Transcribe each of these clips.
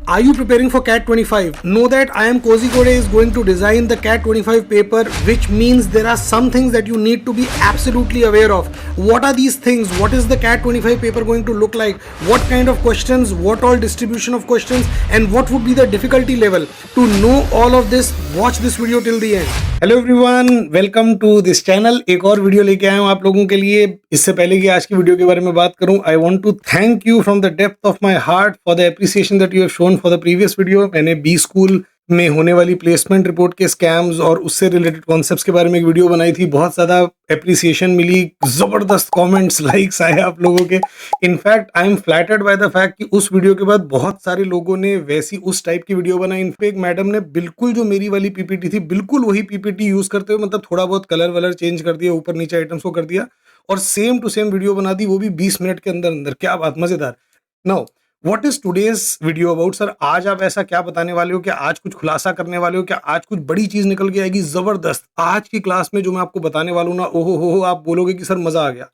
Are you preparing for CAT 25? Know that I am Cozy Code is going to design the CAT 25 paper, which means there are some things that you need to be absolutely aware of. What are these things? What is the CAT 25 paper going to look like? What kind of questions? What all distribution of questions? And what would be the difficulty level? To know all of this, watch this video till the end. Hello everyone, welcome to this channel. एक और video लेके आया हूँ आप लोगों के लिए। इससे पहले कि आज की वीडियो के बारे में बात करूँ, I want to thank you from the depth of my heart for the appreciation that you have shown for the previous video. मैंने बी स्कूल में होने वाली प्लेसमेंट रिपोर्ट के स्कैम्स और उससे रिलेटेड कॉन्सेप्ट्स के बारे में एक वीडियो बनाई थी। बहुत ज़्यादा एप्रिसिएशन मिली, ज़बरदस्त कमेंट्स, लाइक्स आए आप लोगों के। In fact I am flattered by the fact कि उस वीडियो के बाद बहुत सारे लोगों ने वैसी उस टाइप की वीडियो बनाई। इनफैक्ट मैडम ने बिल्कुल जो मेरी वाली पीपीटी थी, बिल्कुल वही पीपीटी यूज़ करते हुए, मतलब थोड़ा बहुत कलर वलर चेंज कर दिया, ऊपर नीचे आइटम्स को कर दिया और सेम टू सेम वीडियो बना दी, वो भी 20 मिनट के अंदर अंदर। क्या बात, मज़ेदार। Now what is today's video about? Sir आज आप ऐसा क्या बताने वाले हो? क्या आज कुछ खुलासा करने वाले हो? क्या आज कुछ बड़ी चीज निकल के आएगी? जबरदस्त। आज की क्लास में जो मैं आपको बताने वाला हूं ना, ओहो हो, आप बोलोगे कि सर मजा आ गया।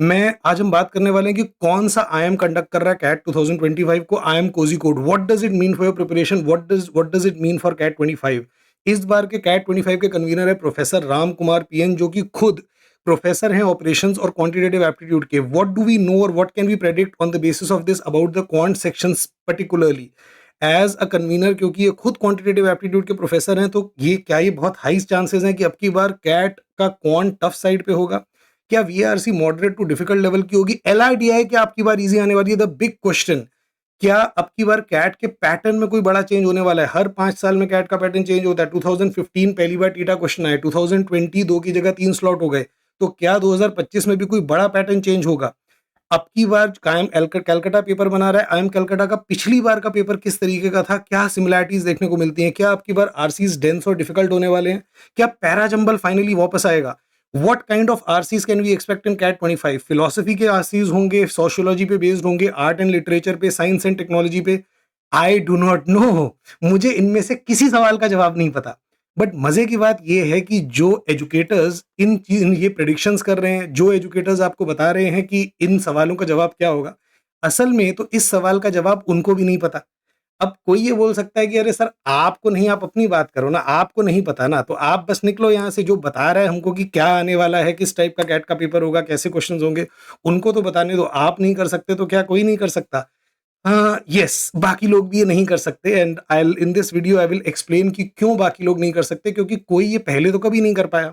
मैं आज हम बात करने वाले हैं कि कौन सा आईएम कंडक्ट कर रहा है कैट 2025 को। IIM Kozhikode, what does it mean for your preparation? What does it mean for CAT 25? इस बार के कैट 25 के कन्वीनर है प्रोफेसर राम कुमार पीएन, जो कि खुद प्रोफेसर हैं ऑपरेशंस और क्वांटिटेटिव एप्टीट्यूड के। व्हाट डू वी नो और what can we predict on the basis of this about the quant sections particularly as a convener? क्योंकि ये खुद क्वांटिटेटिव एप्टीट्यूड के प्रोफेसर हैं, तो ये बहुत हाई चांसेस हैं कि अब की बार कैट का क्वांट टफ साइड पे होगा। क्या VRC moderate to difficult level की होगी? एलआरडीआई क्या आपकी बार इजी आने वाली है? The big question. क्या अब की बार कैट के पैटर्न में कोई बड़ा चेंज होने वाला है? हर 5 साल में कैट का पैटर्न चेंज होता है। 2015 पहली बार टीटा क्वेश्चन आया, 2020 2 की जगह 3 स्लॉट हो गए। तो क्या 2025 में भी कोई बड़ा पैटर्न चेंज होगा? अब की बार कायम कैलकाटा पेपर बना रहा है। आईएम कैलकाटा का पिछली बार का पेपर किस तरीके का था? क्या सिमिलैरिटीज देखने को मिलती हैं? क्या अब की बार आरसीज डेंस और डिफिकल्ट होने वाले हैं? क्या पैराजंबल फाइनली वापस आएगा? What kind of RCs can we expect in CAT 25? Philosophy के आरसीज होंगे, सोशियोलॉजी पे बेस्ड होंगे, आर्ट एंड लिटरेचर पे, साइंस एंड टेक्नोलॉजी पे? I do not know. मुझे इनमें से किसी सवाल का जवाब नहीं पता। बट मजे की बात यह है कि जो एजुकेटर्स इन ये प्रेडिक्शंस कर रहे हैं, जो एजुकेटर्स आपको बता रहे हैं कि इन सवालों का जवाब क्या होगा, असल में तो इस सवाल का जवाब उनको भी नहीं पता। अब कोई ये बोल सकता है कि अरे सर आपको नहीं, आप अपनी बात करो ना, आपको नहीं पता ना, तो आप बस निकलो यहाँ से। जो बता रहा है हमको कि क्या आने वाला है, किस टाइप का कैट का पेपर होगा, कैसे क्वेश्चंस होंगे, उनको तो बताने दो। आप नहीं कर सकते तो क्या कोई नहीं कर सकता? यस, बाकी लोग भी ये नहीं कर सकते। And I in this video I will explain कि क्यों बाकी लोग नहीं कर सकते, क्योंकि कोई ये पहले तो कभी नहीं कर पाया।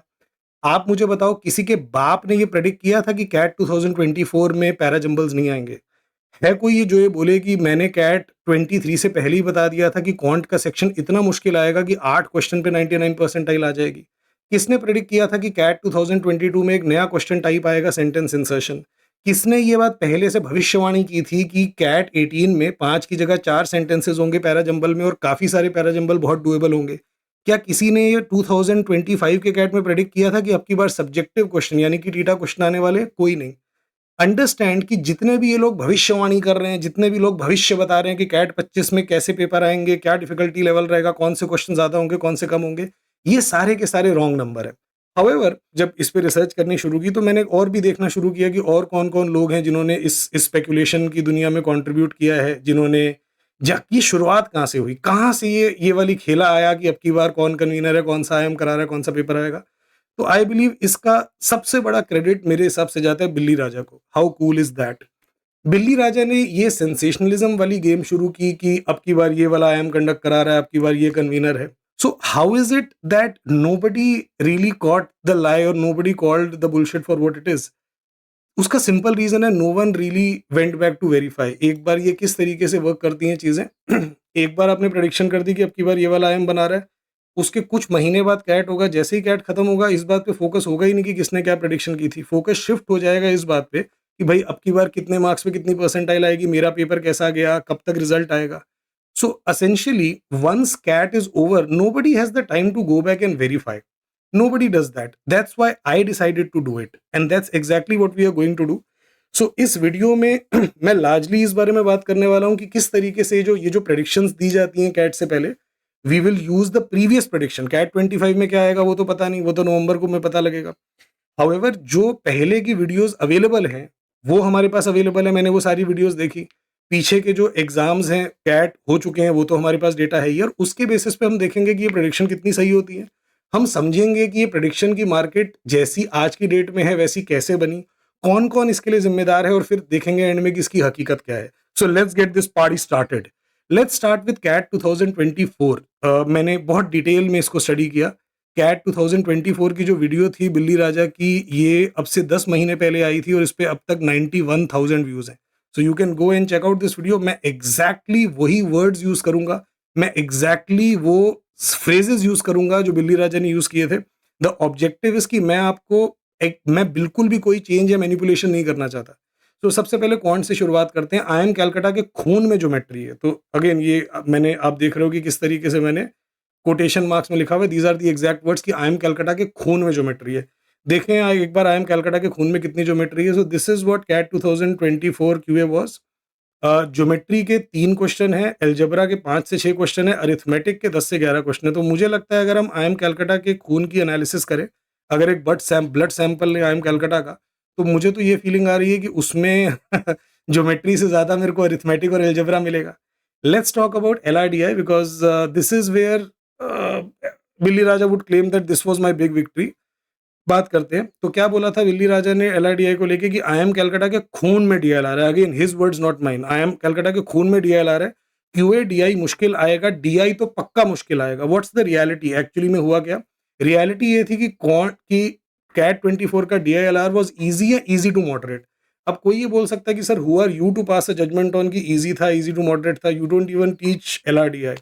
आप मुझे बताओ, किसी के बाप ने ये प्रेडिक्ट किया था कि कैट 2024 में पैराजंबल्स नहीं आएंगे? है कोई ये जो ये बोले कि मैंने कैट 23 से पहले ही बता दिया था कि क्वांट का सेक्शन इतना मुश्किल आएगा कि 8 क्वेश्चन पे 99 परसेंटाइल आ जाएगी? किसने प्रेडिक्ट किया था कि कैट 2022 में एक नया क्वेश्चन टाइप आएगा, सेंटेंस इंसर्शन? किसने ये बात पहले से भविष्यवाणी की थी कि कैट 18 में 5 की जगह 4 सेंटेंसेस होंगे पैराजंबल में और काफ़ी सारे पैराजंबल बहुत डुएबल होंगे? क्या किसी ने ये 2025 के कैट में प्रेडिक्ट किया था कि अब की बार सब्जेक्टिव क्वेश्चन यानी कि टीटा क्वेश्चन आने वाले? कोई नहीं। अंडरस्टैंड कि जितने भी ये लोग भविष्यवाणी कर रहे हैं, जितने भी लोग भविष्य बता रहे हैं कि कैट 25 में कैसे पेपर आएंगे, क्या डिफिकल्टी लेवल रहेगा, कौन से क्वेश्चन ज़्यादा होंगे, कौन से कम होंगे, ये सारे के सारे रॉन्ग नंबर है। हाउएवर जब इस पे रिसर्च करनी शुरू की तो मैंने और भी देखना शुरू किया कि और कौन-कौन लोग हैं जिन्होंने इस स्पेकुलेशन की दुनिया में कंट्रीब्यूट किया है, जिन्होंने की शुरुआत कहाँ से हुई, कहाँ से ये वाली खेला आया कि अब की बार कौन कन्वीनर है, कौन सा आईएम करा रहा है, कौन सा पेपर आएगा। तो आई बिलीव इसका सबसे बड़ा क्रेडिट मेरे हिसाब से जाता है बिल्ली राजा को। How cool is that? बिल्ली राजा ने ये सेंसेशनलिज्म वाली गेम शुरू की कि अब की बार ये वाला आईएम कंडक्ट करा रहा है, अब की बार ये कन्वीनर है। So how is it that nobody really caught the lie और nobody called the bullshit for what it is? उसका सिंपल रीजन है, no one really went back to verify. एक बार ये किस तरीके से वर्क करती हैं चीजें एक बार आपने प्रेडिक्शन कर दी कि अब की बार ये वाला आईएम बना रहा है, उसके कुछ महीने बाद कैट होगा। जैसे ही कैट खत्म होगा, इस बात पे फोकस होगा ही नहीं कि किसने क्या प्रेडिक्शन की थी। फोकस शिफ्ट हो जाएगा इस बात पे कि भाई अब की बार कितने मार्क्स पे कितनी परसेंटाइल आएगी, मेरा पेपर कैसा गया, कब तक रिजल्ट आएगा। So essentially once CAT is over, nobody has the time to go back and verify. Nobody does that. That's why I decided to do it, and that's exactly what we are going to do. So इस video में मैं largely इस बारे में बात करने वाला हूँ कि किस तरीके से जो प्रेडिक्शंस दी जाती हैं कैट से पहले, we will use the previous prediction. CAT 25 में क्या आएगा वो तो पता नहीं, वो तो नवंबर को में पता लगेगा। हाउएवर जो पहले की वीडियोस अवेलेबल हैं वो हमारे पास अवेलेबल है, मैंने वो सारी वीडियोस देखी। पीछे के जो एग्जाम्स हैं कैट हो चुके हैं वो तो हमारे पास डेटा है ही, और उसके बेसिस पे हम देखेंगे कि ये प्रेडिक्शन कितनी सही होती है। हम समझेंगे कि ये प्रेडिक्शन की मार्केट जैसी आज की डेट में है वैसी कैसे बनी, कौन कौन इसके लिए जिम्मेदार है, और फिर देखेंगे एंड में कि इसकी हकीकत क्या है। So let's get this party started. Let's start with CAT 2024। मैंने बहुत डिटेल में इसको स्टडी किया। कैट 2024 की जो वीडियो थी बिल्ली राजा की, ये अब से 10 महीने पहले आई थी और इस पे अब तक 91,000 व्यूज हैं। So you can go and check out this video. मैं एग्जैक्टली वही वर्ड्स यूज करूंगा, मैं एग्जैक्टली वो फ्रेजेस यूज करूंगा जो बिल्ली राजा ने यूज किए थे। द ऑब्जेक्टिव इज कि मैं आपको मैं बिल्कुल भी कोई चेंज या मैनिपुलेशन नहीं करना चाहता। तो सबसे पहले कौन से शुरुआत करते हैं। आई एम कैलकाटा के खून में ज्योमेट्री है। तो अगेन ये मैंने, आप देख रहे हो कि किस तरीके से मैंने कोटेशन मार्क्स में लिखा हुआ है, these are the exact words कि आई एम कैलकाटा के खून में ज्योमेट्री है। देखें एक बार आई एम कैलकाटा के खून में कितनी ज्योमेट्री है। So this is what CAT 2024 QA was. Geometry के 3 क्वेश्चन है, अलजेब्रा के 5 से 6 क्वेश्चन है, अरिथमेटिक के 10 से 11 क्वेश्चन है। तो मुझे लगता है अगर हम आई एम कैलकाटा के खून की एनालिसिस करें, अगर एक ब्लड सैंपल लें आई एम कैलकाटा का, तो मुझे तो ये फीलिंग आ रही है कि उसमें ज्योमेट्री से ज़्यादा मेरे को अरिथमेटिक और अलजेब्रा मिलेगा। Let's talk about LRDI because this is where Billy Raja would claim that this was my big victory. बात करते हैं तो क्या बोला था बिल्ली राजा ने LRDI को लेके कि आई एम कैलकाटा के खून में DILR है। Again his words not mine, I am Calcutta के खून में DILR है। QA DI मुश्किल आएगा, DI तो पक्का मुश्किल आएगा। व्हाट्स द रियलिटी, एक्चुअली में हुआ क्या? रियलिटी ये थी कि कौन की कैट 24 का DILR वाज इजी या इजी टू मॉडरेट। अब कोई ये बोल सकता है कि sir who are you to pass a judgement on की इजी था, इजी टू मॉडरेट था, you don't even teach LRDI।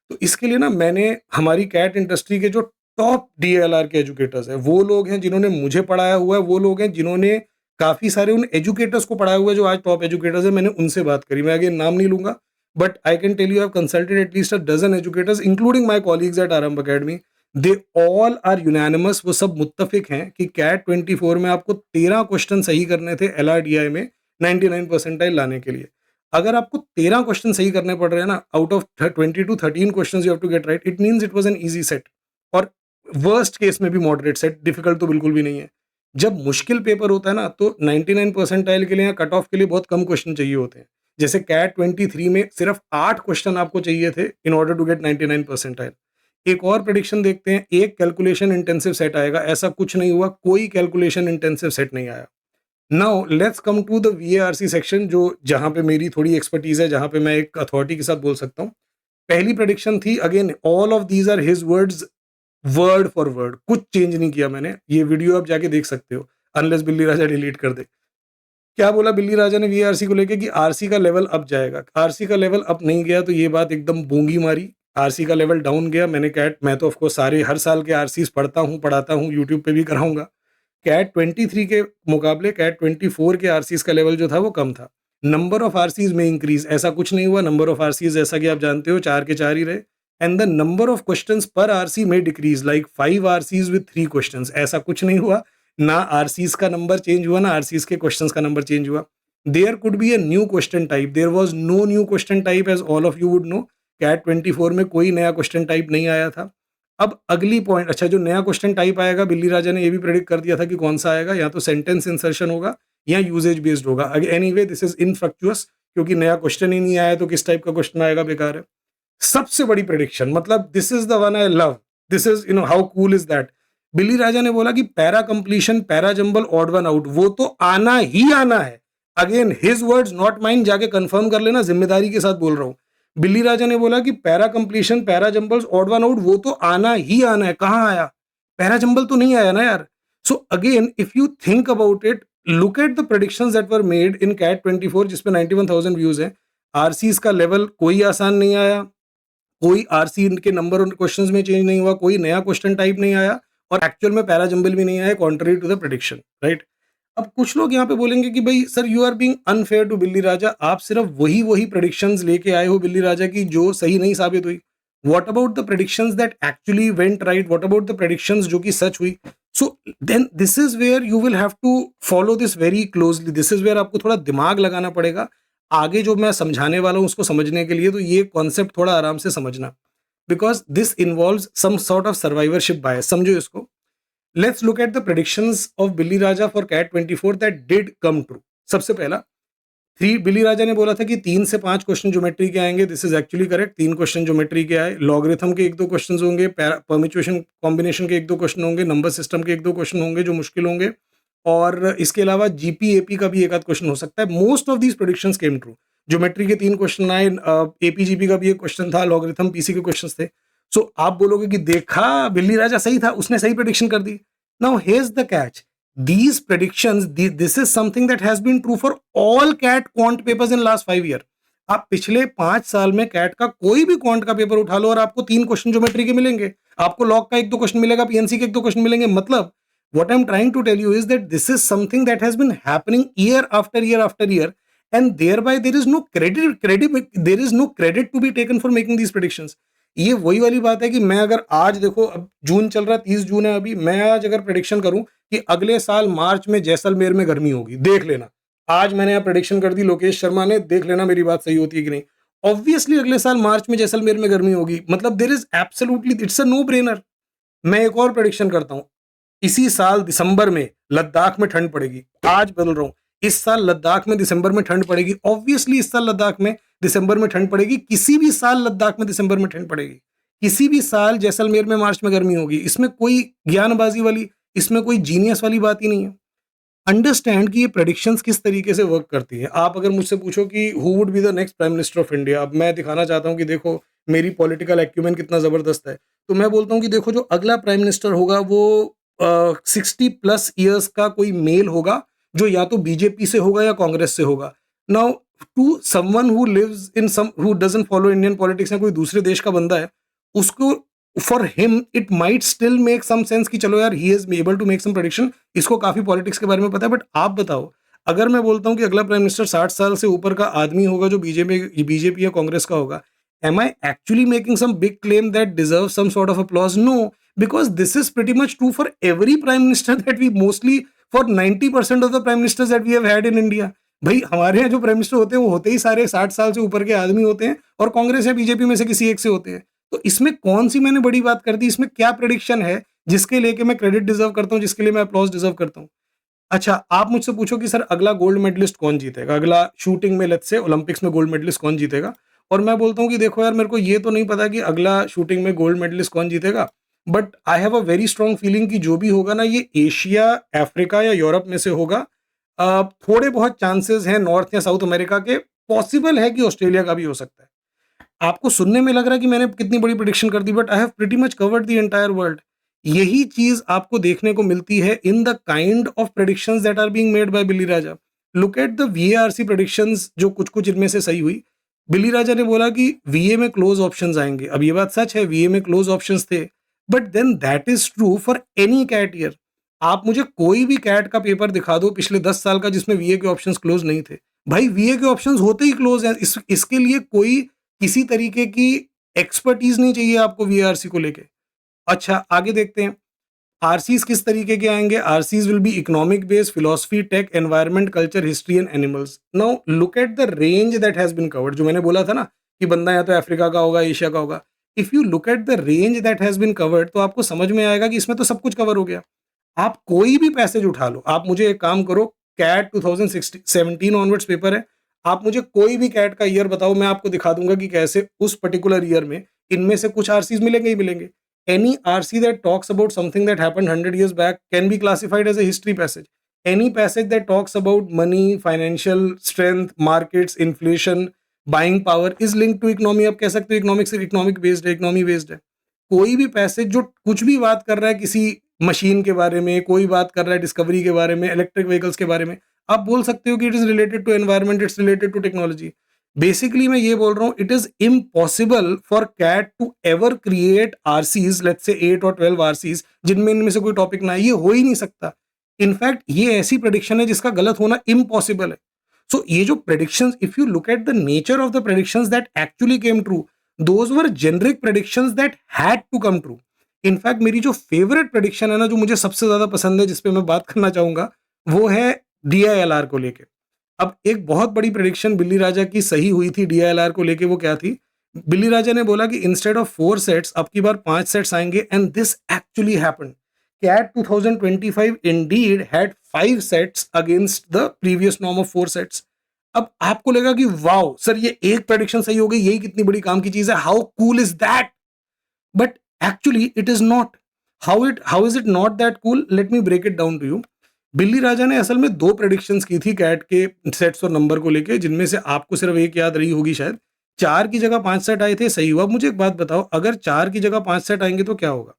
तो इसके लिए ना मैंने हमारी कैट इंडस्ट्री के जो टॉप DLR के एजुकेटर्स हैं, वो लोग हैं जिन्होंने मुझे पढ़ाया हुआ है, वो लोग हैं जिन्होंने काफ़ी सारे उन एजुकेटर्स को पढ़ाया हुआ है जो आज टॉप एजुकेटर्स हैं। मैंने उनसे बात करी, मैं अगेन नाम नहीं लूंगा, but I can tell you I have consulted at least a dozen educators including my colleagues at Aarambh academy. They all are unanimous, वो सब मुत्तफिक हैं कि कैट 24 में आपको 13 क्वेश्चन सही करने थे LRDI में 99 परसेंटाइल लाने के लिए। अगर आपको 13 क्वेश्चन सही करने पड़ रहे हैं ना, out of 20 to 13 questions you have to get right, it means it was an easy set. और वर्स्ट केस में भी मॉडरेट सेट, डिफिकल्ट तो बिल्कुल भी नहीं है। जब मुश्किल पेपर होता है ना, तो 99 परसेंटाइल के लिए या कट ऑफ के लिए बहुत कम क्वेश्चन चाहिए होते हैं। जैसे कैट 23 में सिर्फ 8 क्वेश्चन आपको चाहिए थे in order to get 99 percentile. एक और प्रेडिक्शन देखते हैं, एक कैलकुलेशन इंटेंसिव सेट आएगा, ऐसा कुछ नहीं हुआ, कोई कैलकुलेशन इंटेंसिव सेट नहीं आया। Now let's come to the VARC section, जो जहां पे मेरी थोड़ी एक्सपर्टीज है, जहां पे मैं एक अथॉरिटी के साथ बोल सकता हूँ। पहली प्रेडिक्शन थी, again all of these are his words, word for word, कुछ चेंज नहीं किया मैंने। ये वीडियो आप जाके देख सकते हो, अनलेस बिल्ली राजा डिलीट कर दे। क्या बोला बिल्ली राजा ने VARC को लेके कि RC का लेवल अप जाएगा। RC का लेवल अप नहीं गया, तो ये बात एकदम बोंगी मारी। RC का लेवल डाउन गया। मैं तो ऑफकोर्स सारे हर साल के RCs पढ़ता हूँ, पढ़ाता हूँ, यूट्यूब पे भी कराऊंगा। कैट 23 के मुकाबले कैट 24 के RCs का लेवल जो था वो कम था। नंबर ऑफ RCs में इंक्रीज, ऐसा कुछ नहीं हुआ। नंबर ऑफ RCs जैसा कि आप जानते हो 4 के 4 ही रहे। And the number of questions पर RC में decrease, like 5 RCs with 3 questions, ऐसा कुछ नहीं हुआ। ना RCs का नंबर चेंज हुआ, ना RCs के क्वेश्चंस का नंबर चेंज हुआ। There could be a new question type, there was no new question type, as all of you would know. CAT 24 में कोई नया क्वेश्चन टाइप नहीं आया था। अब अगली पॉइंट, अच्छा जो नया क्वेश्चन टाइप आएगा, बिल्ली राजा ने ये भी प्रेडिक्ट कर दिया था कि कौन सा आएगा, या तो सेंटेंस इंसर्शन होगा या यूजेज बेस्ड होगा। एनीवे दिस इज इनफ्रक्चुअस, क्योंकि नया क्वेश्चन ही नहीं आया तो किस टाइप का क्वेश्चन आएगा, बेकार है। सबसे बड़ी प्रेडिक्शन, मतलब this is the one I love, this is how cool is that. बिल्ली राजा ने बोला कि para completion, para jumble, odd one out, वो तो आना ही आना है। Again his words not mine, जाके कंफर्म कर लेना, जिम्मेदारी के साथ बोल रहा हूं। बिल्ली राजा ने बोला कि para completion, para jumbles, odd one out, वो तो आना ही आना है। कहां आया? पैरा जंबल तो नहीं आया ना यार। So again if you think about it, look at the predictions that were made in CAT 24, जिसपे 91,000 व्यूज है। RCs का लेवल कोई आसान नहीं आया, कोई RC के नंबर और क्वेश्चंस में चेंज नहीं हुआ, कोई नया क्वेश्चन टाइप नहीं आया, और एक्चुअल में पैरा जंबल भी नहीं आया, contrary to the prediction, right. अब कुछ लोग यहाँ पे बोलेंगे कि भाई sir you are being unfair to Billi Raja, आप सिर्फ वही वही प्रेडिक्शंस लेके आए हो बिल्ली राजा की जो सही नहीं साबित हुई। What about the predictions that actually went right, what about the predictions जो कि सच हुई। So then this is where you will have to follow this very closely, this is where आपको थोड़ा दिमाग लगाना पड़ेगा आगे जो मैं समझाने वाला हूँ उसको समझने के लिए। तो ये कॉन्सेप्ट थोड़ा आराम से समझना, because this involves some sort of survivorship bias, समझो इसको। Let's look at the predictions of Billy Raja for CAT 24 that did come true. सबसे पहला, बिली राजा ने बोला था कि 3 से 5 क्वेश्चन ज्योमेट्री के आएंगे, this is actually correct. 3 question geometry के आए, लॉगरिथम के 1-2 क्वेश्चन होंगे, परम्यूटेशन कॉम्बिनेशन के 1-2 क्वेश्चन होंगे, नंबर सिस्टम के 1-2 क्वेश्चन होंगे जो मुश्किल होंगे, और इसके अलावा जीपी एपी का भी एक आध क्वेश्चन हो सकता है। Most of these predictions came true. Geometry के 3 क्वेश्चन आए, एपी जीपी का भी एक क्वेश्चन था, लॉगरिथम पीसी के क्वेश्चन थे। सो आप बोलोगे कि देखा बिल्ली राजा सही था, उसने सही प्रेडिक्शन कर दी। Now here's the catch, these predictions, this is something that has been true for all CAT quant papers in last 5 year। आप पिछले 5 साल में कैट का कोई भी क्वांट का पेपर उठा लो और आपको 3 क्वेश्चन ज्योमेट्री के मिलेंगे, आपको लॉग का 1-2 क्वेश्चन मिलेगा, पीएनसी के 1-2 क्वेश्चन मिलेंगे। मतलब what I'm trying to tell you is that this is something that has been happening year after year after year, and thereby there is no there is no credit to be taken for making these predictions। ये वही वाली बात है कि मैं अगर आज देखो, अब जून चल रहा है, 30 जून है अभी, मैं आज अगर प्रेडिक्शन करूं कि अगले साल मार्च में जैसलमेर में गर्मी होगी, देख लेना, आज मैंने यहाँ प्रेडिक्शन कर दी लोकेश शर्मा ने, देख लेना मेरी बात सही होती है कि नहीं। ऑब्वियसली अगले साल मार्च में जैसलमेर में गर्मी होगी, मतलब there is absolutely, it's a no brainer. मैं एक और प्रेडिक्शन करता हूं, इसी साल दिसंबर में लद्दाख में ठंड पड़ेगी, आज बदल रहा हूं, इस साल लद्दाख में दिसंबर में ठंड पड़ेगी। ऑब्वियसली इस साल लद्दाख में दिसंबर में ठंड पड़ेगी, किसी भी साल लद्दाख में दिसंबर में ठंड पड़ेगी, किसी भी साल जैसलमेर में मार्च में गर्मी होगी। इसमें कोई ज्ञानबाजी वाली, इसमें कोई जीनियस वाली बात ही नहीं है। अंडरस्टैंड कि ये प्रेडिक्शंस किस तरीके से वर्क करती है। आप अगर मुझसे पूछो कि who would be the next prime minister of India, अब मैं दिखाना चाहता हूं कि देखो मेरी पॉलिटिकल एक्यूमेन कितना जबरदस्त है, तो मैं बोलता हूं कि देखो जो अगला प्राइम मिनिस्टर होगा वो 60+ ईयर्स का कोई मेल होगा, जो या तो बीजेपी से होगा या कांग्रेस से होगा। Now to someone who lives in some who doesn't follow Indian politics, या कोई दूसरे देश का बंदा है, उसको for him it might still make some sense कि चलो यार he is able to make some prediction, इसको काफी पॉलिटिक्स के बारे में पता है। बट आप बताओ, अगर मैं बोलता हूं कि अगला प्राइम मिनिस्टर 60 साल से ऊपर का आदमी होगा जो बीजेपी या कांग्रेस का होगा, am I actually making some big claim that deserves some sort of applause? No, because this is pretty much true for every prime minister that we mostly, for 90% of the prime ministers that we have had in India। भाई हमारे यहाँ जो prime minister होते हैं वो होते ही सारे 60 साल से ऊपर के आदमी होते हैं, और कांग्रेस या बीजेपी में से किसी एक से होते हैं। तो इसमें कौन सी मैंने बड़ी बात कर दी, इसमें क्या प्रेडिक्शन है जिसके लेके मैं क्रेडिट डिजर्व करता हूँ, जिसके लिए मैं अप्लॉज डिजर्व करता हूँ। अच्छा, आप मुझसे पूछो कि सर अगला गोल्ड मेडलिस्ट कौन जीतेगा, अगला शूटिंग में लेट्स से ओलंपिक्स में गोल्ड मेडलिस्ट कौन जीतेगा, और मैं बोलता हूँ कि देखो यार मेरे को ये तो नहीं पता कि अगला शूटिंग में गोल्ड मेडलिस्ट कौन जीतेगा, but I have a very strong feeling कि जो भी होगा ना, ये एशिया, अफ्रीका या यूरोप में से होगा। थोड़े बहुत चांसेस हैं नॉर्थ या साउथ अमेरिका के, पॉसिबल है कि ऑस्ट्रेलिया का भी हो सकता है। आपको सुनने में लग रहा है कि मैंने कितनी बड़ी प्रेडिक्शन कर दी, but I have pretty much covered the entire world. यही चीज आपको देखने को मिलती है in the kind of predictions that are being made by Billy Raja. Look at the VARC predictions, जो कुछ कुछ इनमें से सही हुई। बिली राजा ने बोला कि वीए में क्लोज ऑप्शंस आएंगे, अब ये बात सच है, वीए में क्लोज ऑप्शंस थे, but then that is true for any CAT year. आप मुझे कोई भी कैट का पेपर दिखा दो पिछले 10 साल का जिसमें वीए के ऑप्शंस क्लोज नहीं थे। भाई वीए के ऑप्शंस होते ही क्लोज हैं, इसके लिए कोई किसी तरीके की एक्सपर्टीज नहीं चाहिए आपको वीआरसी को लेके। अच्छा, आगे देखते हैं आरसीज किस तरीके के आएंगे। RCs will be economic based, philosophy, tech, environment, culture, history and animals. Now look at the range that has been covered, जो मैंने बोला था ना कि बंदा या तो अफ्रीका का होगा, एशिया का होगा। If you look at the range that has been covered, तो आपको समझ में आएगा कि इसमें तो सब कुछ कवर हो गया। आप कोई भी पैसेज उठा लो, आप मुझे एक काम करो, कैट 2017 ऑनवर्ड्स पेपर है, आप मुझे कोई भी कैट का ईयर बताओ, मैं आपको दिखा दूंगा कि कैसे उस पर्टिकुलर ईयर में इनमें से कुछ आरसीज मिलेंगे ही मिलेंगे। Any RC that talks about something that happened 100 years back can be classified as a history passage. Any passage that talks about money, financial strength, markets, inflation, buying power is linked to economy। आप कह सकते हो economics economic based है, economy based है। कोई भी passage जो कुछ भी बात कर रहा है किसी मशीन के बारे में, कोई बात कर रहा है डिस्कवरी के बारे में, इलेक्ट्रिक व्हीकल्स के बारे में, आप बोल सकते हो कि it is related to environment, it's related to technology. Basically मैं ये बोल रहा हूं, it is impossible for CAT to ever create RCs, let's say 8 और 12 आरसीज जिनमें इनमें से कोई टॉपिक ना है, ये हो ही नहीं सकता। इनफैक्ट ये ऐसी प्रेडिक्शन है जिसका गलत होना इम्पॉसिबल है। सो ये जो predictions, if you look at the nature of the predictions that actually came true, those were generic predictions that had to come true. In fact मेरी जो फेवरेट प्रेडिक्शन है ना, जो मुझे सबसे ज्यादा पसंद है, जिसपे मैं बात करना चाहूंगा, वो है डीआईएलआर को लेके। अब एक बहुत बड़ी प्रेडिक्शन बिल्ली राजा की सही हुई थी डीआईएलआर को लेके, वो क्या थी? बिल्ली राजा ने बोला कि इंस्टेड ऑफ 4 सेट्स अब की बार 5 सेट्स आएंगे, and this actually happened. CAT 2025 indeed had 5 sets against the previous norm of 4 sets। अब आपको लगेगा कि वाओ सर ये एक प्रेडिक्शन सही हो गई, यही कितनी बड़ी काम की चीज है, how cool is that, but actually it is not. How is it not that cool? Let me break it down to you. Billi Raja ने असल में दो प्रेडिक्शंस की थी कैट के सेट्स और नंबर को लेके, जिनमें से आपको सिर्फ एक याद रही होगी शायद. 4 की जगह 5 सेट आए थे, सही हुआ. अब मुझे एक बात बताओ, अगर 4 की जगह 5 सेट आएंगे तो क्या होगा?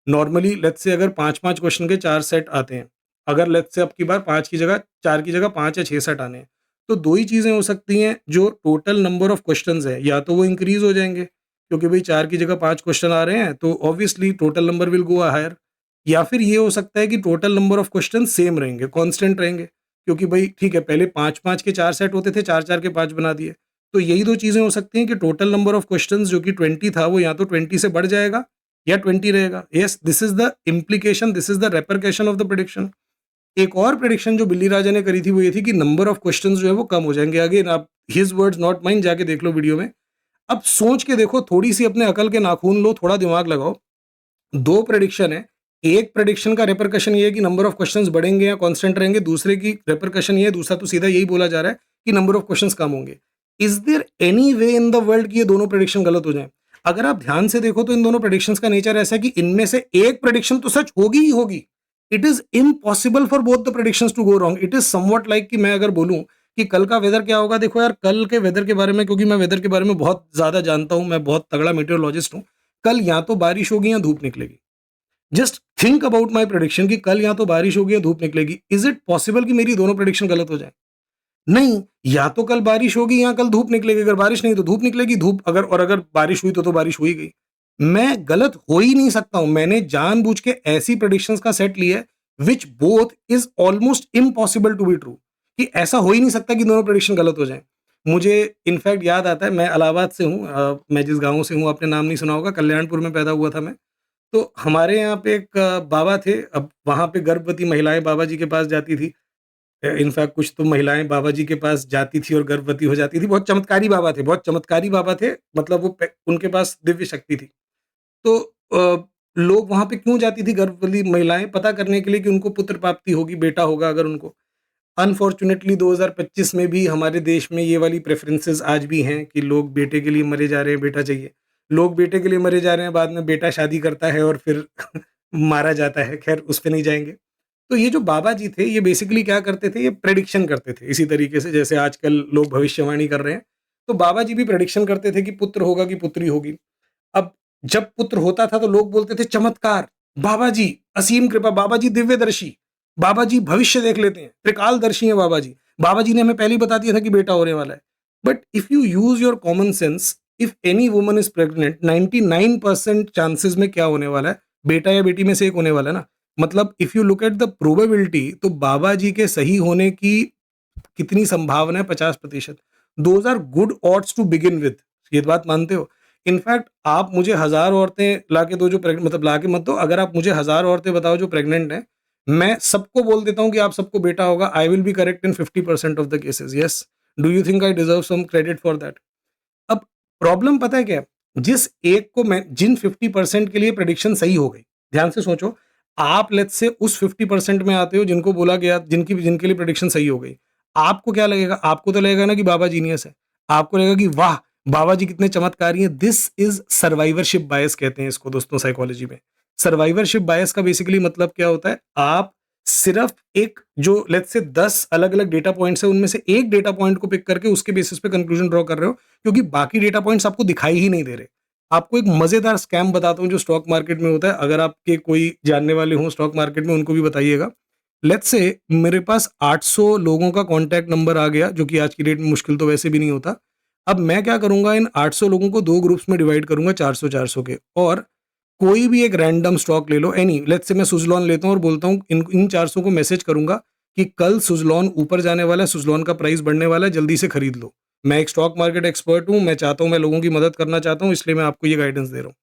नॉर्मली लेट्स से अगर 5-5 क्वेश्चन के 4 सेट आते हैं, अगर लेट्स से अब की बार 5 की जगह 4 की जगह 5 या 6 सेट आने हैं, तो 2 ही चीज़ें हो सकती हैं. जो टोटल नंबर ऑफ क्वेश्चंस है, या तो वो इंक्रीज़ हो जाएँगे, क्योंकि भई 4 की जगह 5 क्वेश्चन आ रहे हैं, तो obviously total number will go higher. या फिर ये हो सकता है कि total number of question same रहेंगे, कांस्टेंट रहेंगे, क्योंकि भई ठीक है, पहले 5-5 के 4 सेट होते थे, 4-4 के 5 बना दिए. तो यही 2 चीज़ें हो सकती हैं कि टोटल नंबर ऑफ क्वेश्चंस जो कि 20 था, वो या तो 20 से बढ़ जाएगा या 20 रहेगा. Yes, this is the implication, this is the repercussion of the prediction. एक और प्रेडिक्शन जो बिल्ली राजा ने करी थी, वो ये थी कि नंबर ऑफ क्वेश्चंस जो है वो कम हो जाएँगे. अगेन आप हिज़ वर्ड्स नॉट माइन, जाके देख लो वीडियो में. अब सोच के देखो, थोड़ी-सी अपने अकल के नाखून लो, थोड़ा दिमाग लगाओ. 2 प्रेडिक्शन है. एक प्रेडिक्शन का रिपरकशन ये है कि नंबर ऑफ क्वेश्चंस बढ़ेंगे या कांस्टेंट रहेंगे. दूसरे की रिपरकशन ये है, दूसरा तो सीधा यही बोला जा रहा है कि नंबर ऑफ क्वेश्चंस कम होंगे. Is there any way in the world कि ये दोनों प्रेडिक्शन गलत हो जाएँ? अगर आप ध्यान से देखो तो इन दोनों प्रेडिक्शंस का नेचर ऐसा है कि इनमें से एक प्रेडिक्शन तो सच होगी ही होगी. It is impossible for both the predictions to go wrong. It is somewhat like कि मैं अगर बोलूँ कि कल का वेदर क्या होगा, देखो यार, कल के वेदर के बारे में, क्योंकि मैं वेदर के बारे में बहुत ज़्यादा जानता हूँ, मैं बहुत तगड़ा मेटेरोलॉजिस्ट हूँ. कल या तो बारिश होगी या धूप निकलेगी. Just think about my prediction कि कल या तो बारिश होगी या धूप निकलेगी. इज इट पॉसिबल कि मेरी दोनों प्रेडिक्शन गलत हो जाए? नहीं. या तो कल बारिश होगी या कल धूप निकलेगी. अगर बारिश नहीं तो धूप निकलेगी. धूप अगर, और अगर बारिश हुई तो बारिश हो ही गई. मैं गलत हो ही नहीं सकता हूं. मैंने जानबूझ के ऐसी प्रेडिक्शंस का सेट लिया है which both is almost impossible to be true, कि ऐसा हो ही नहीं सकता कि दोनों प्रेडिक्शन गलत हो जाए. मुझे इनफैक्ट याद आता है, मैं इलाहाबाद से हूँ. मैं जिस गांव से हूँ, आपने नाम नहीं सुना होगा, कल्याणपुर में पैदा हुआ था मैं. तो हमारे यहाँ पे एक बाबा थे. अब वहाँ पे गर्भवती महिलाएँ बाबा जी के पास जाती थी. इनफैक्ट कुछ तो महिलाएँ बाबा जी के पास जाती थी और गर्भवती हो जाती थी. बहुत चमत्कारी बाबा थे, बहुत चमत्कारी बाबा थे. मतलब वो पे उनके पास दिव्य शक्ति थी. तो लोग वहाँ पे क्यों जाती थी गर्भवती महिलाएँ? पता करने के लिए कि उनको पुत्र प्राप्ति होगी, बेटा होगा अगर उनको. अनफॉर्च्यूनेटली 2025 में भी हमारे देश में ये वाली प्रेफ़रेंसेस आज भी हैं कि लोग बेटे के लिए मरे जा रहे हैं, बेटा चाहिए. लोग बेटे के लिए मरे जा रहे हैं, बाद में बेटा शादी करता है और फिर मारा जाता है. ख़ैर उस पे नहीं जाएँगे. तो ये जो बाबा जी थे, ये बेसिकली क्या करते थे, ये प्रेडिक्शन करते थे. इसी तरीके से जैसे आजकल लोग भविष्यवाणी कर रहे हैं. तो बाबा जी भी प्रेडिक्शन करते थे कि पुत्र होगा कि पुत्री होगी. अब जब पुत्र होता था तो लोग बोलते थे चमत्कार, बाबा जी असीम कृपा, बाबा जी दिव्यदर्शी, बाबा जी भविष्य देख लेते हैं, त्रिकालदर्शी हैं बाबा जी. बाबा जी ने हमें पहले ही बता दिया था कि बेटा होने वाला है. But if you use your common sense, if any woman is pregnant, 99% chances में क्या होने वाला है, बेटा या बेटी में से एक होने वाला है ना. मतलब if you look at the probability, तो बाबा जी के सही होने की कितनी संभावना है? 50%. Those are good odds to begin with. ये बात मानते हो? इनफैक्ट आप मुझे 1000 औरतें लाके दो जो प्रेग्नेंट, मतलब लाके मत दो, अगर आप मुझे 1000 औरतें बताओ जो प्रेग्नेंट हैं, मैं सबको बोल देता हूँ कि आप सबको बेटा होगा. I will be correct in 50% of the cases. Yes. Do you think I deserve some credit for that? अब प्रॉब्लम पता है क्या है? जिस एक को मैं, जिन 50% के लिए प्रेडिक्शन सही हो गई, ध्यान से सोचो, आप लेट्स से उस 50% में आते हो जिनको बोला गया, जिनकी जिनके लिए प्रेडिक्शन सही हो गई. आपको क्या लगेगा? आपको तो लगेगा ना कि बाबा जीनियस है. आपको लगेगा कि वाह, बाबा जी कितने चमत्कारी हैं. दिस इज सर्वाइवरशिप बायस कहते हैं इसको दोस्तों साइकोलॉजी में. सर्वाइवरशिप बायस का बेसिकली मतलब क्या होता है? आप सिर्फ एक, जो लेट्स से 10 अलग-अलग डेटा पॉइंट्स है, उनमें से एक डेटा पॉइंट को पिक करके उसके बेसिस पे कंक्लूजन ड्रॉ कर रहे हो, क्योंकि बाकी डेटा पॉइंट्स आपको दिखाई ही नहीं दे रहे. आपको एक मजेदार स्कैम बताता हूँ जो स्टॉक मार्केट में होता है. अगर आपके कोई जानने वाले हों स्टॉक मार्केट में, उनको भी बताइएगा. लेट्स से मेरे पास 800 लोगों का कॉन्टैक्ट नंबर आ गया, जो कि आज की डेट में मुश्किल तो वैसे भी नहीं होता. अब मैं क्या करूँगा, इन 800 लोगों को 2 ग्रुप्स में डिवाइड करूँगा, 400-400 के, और कोई भी एक रैंडम स्टॉक ले लो, एनी, लेट्स से मैं सुज़लॉन लेता हूँ और बोलता हूँ इन 400 को मैसेज करूँगा कि कल सुज़लॉन ऊपर जाने वाला है, सुज़लॉन का प्राइस बढ़ने वाला है, जल्दी से खरीद लो. मैं एक स्टॉक मार्केट एक्सपर्ट हूँ, मैं चाहता हूँ, मैं लोगों की मदद करना चाहता हूँ, इसलिए मैं आपको ये गाइडेंस दे रहा हूँ.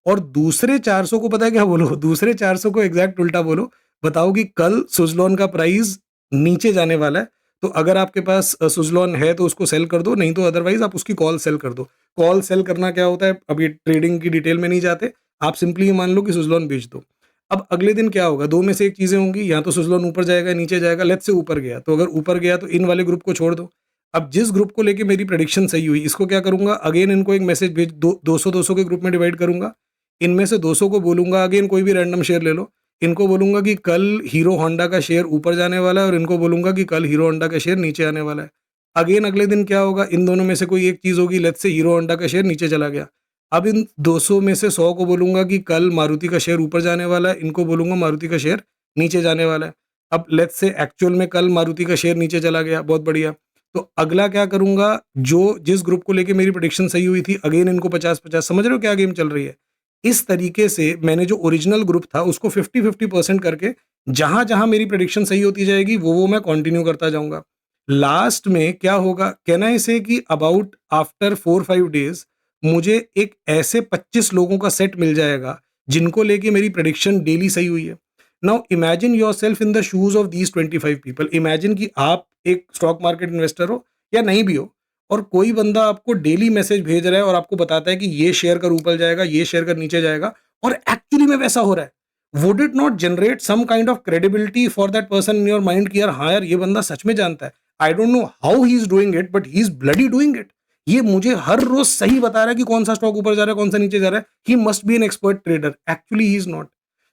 और दूसरे 400 को पता है क्या बोलो? दूसरे 400 को एग्जैक्ट उल्टा बोलो. बताओ कि कल सुज़लॉन का प्राइस नीचे जाने वाला है, तो अगर आपके पास सुज़लॉन है तो उसको सेल कर दो, नहीं तो अदरवाइज़ आप उसकी कॉल सेल कर दो. कॉल सेल करना क्या होता है? अब ये ट्रेडिंग की डिटेल में नहीं जाते. आप सिंपली ये मान लो कि सुज़लॉन बेच दो. अब अगले दिन क्या होगा? 2 में से एक चीज़ें होंगी, या तो सुज़लॉन ऊपर जाएगा, नीचे जाएगा. लेट्स से ऊपर गया, तो अगर ऊपर गया तो इन वाले ग्रुप को छोड़ दो. अब जिस ग्रुप को लेके मेरी प्रेडिक्शन सही हुई, इसको क्या करूंगा, अगेन इनको एक मैसेज भेज, 200 के ग्रुप में डिवाइड करूंगा। इनमें से 200 को बोलूंगा, अगेन कोई भी रैंडम शेयर ले लो, इनको बोलूंगा कि कल हीरो होंडा का शेयर ऊपर जाने वाला है, और इनको बोलूंगा कि कल हीरो होंडा का शेयर नीचे आने वाला है। अगेन अगले दिन क्या होगा, इन दोनों में से कोई एक चीज होगी, लेट्स से हीरो होंडा का शेयर नीचे चला गया। अब इन 200 में से 100 को बोलूंगा कि कल मारुति का शेयर ऊपर जाने वाला है, इनको बोलूंगा मारुति का शेयर नीचे जाने वाला है। अब लेट्स से एक्चुअल में कल मारुति का शेयर नीचे चला गया, बहुत बढ़िया। तो अगला क्या करूंगा, जो जिस ग्रुप को लेके मेरी प्रेडिक्शन सही हुई थी, अगेन इनको 50-50, समझ रहे हो क्या गेम चल रही है। इस तरीके से मैंने जो ओरिजिनल ग्रुप था उसको 50-50% करके जहां जहां मेरी प्रेडिक्शन सही होती जाएगी वो मैं कंटिन्यू करता जाऊंगा। लास्ट में क्या होगा, कहना इसे कि अबाउट आफ्टर 4-5 डेज मुझे एक ऐसे 25 लोगों का सेट मिल जाएगा जिनको लेके मेरी प्रेडिक्शन डेली सही हुई है। Now imagine your self in the shoes of these 25 people. Imagine कि आप एक स्टॉक मार्केट इन्वेस्टर हो या नहीं भी हो, और कोई बंदा आपको डेली मैसेज भेज रहा है और आपको बताता है कि ये शेयर कर ऊपर जाएगा, ये शेयर कर नीचे जाएगा, और एक्चुअली में वैसा हो रहा है। Would it not generate some kind of credibility for that person in your mind कि यार हाँ यार, ये बंदा सच में जानता है। I don't know how he is doing it, but he is bloody doing it. ये मुझे हर रोज सही बता रहा है कि कौन सा स्टॉक ऊपर जा रहा है, कौन सा नीचे जा रहा है। He must be an expert trader. Actually he is not.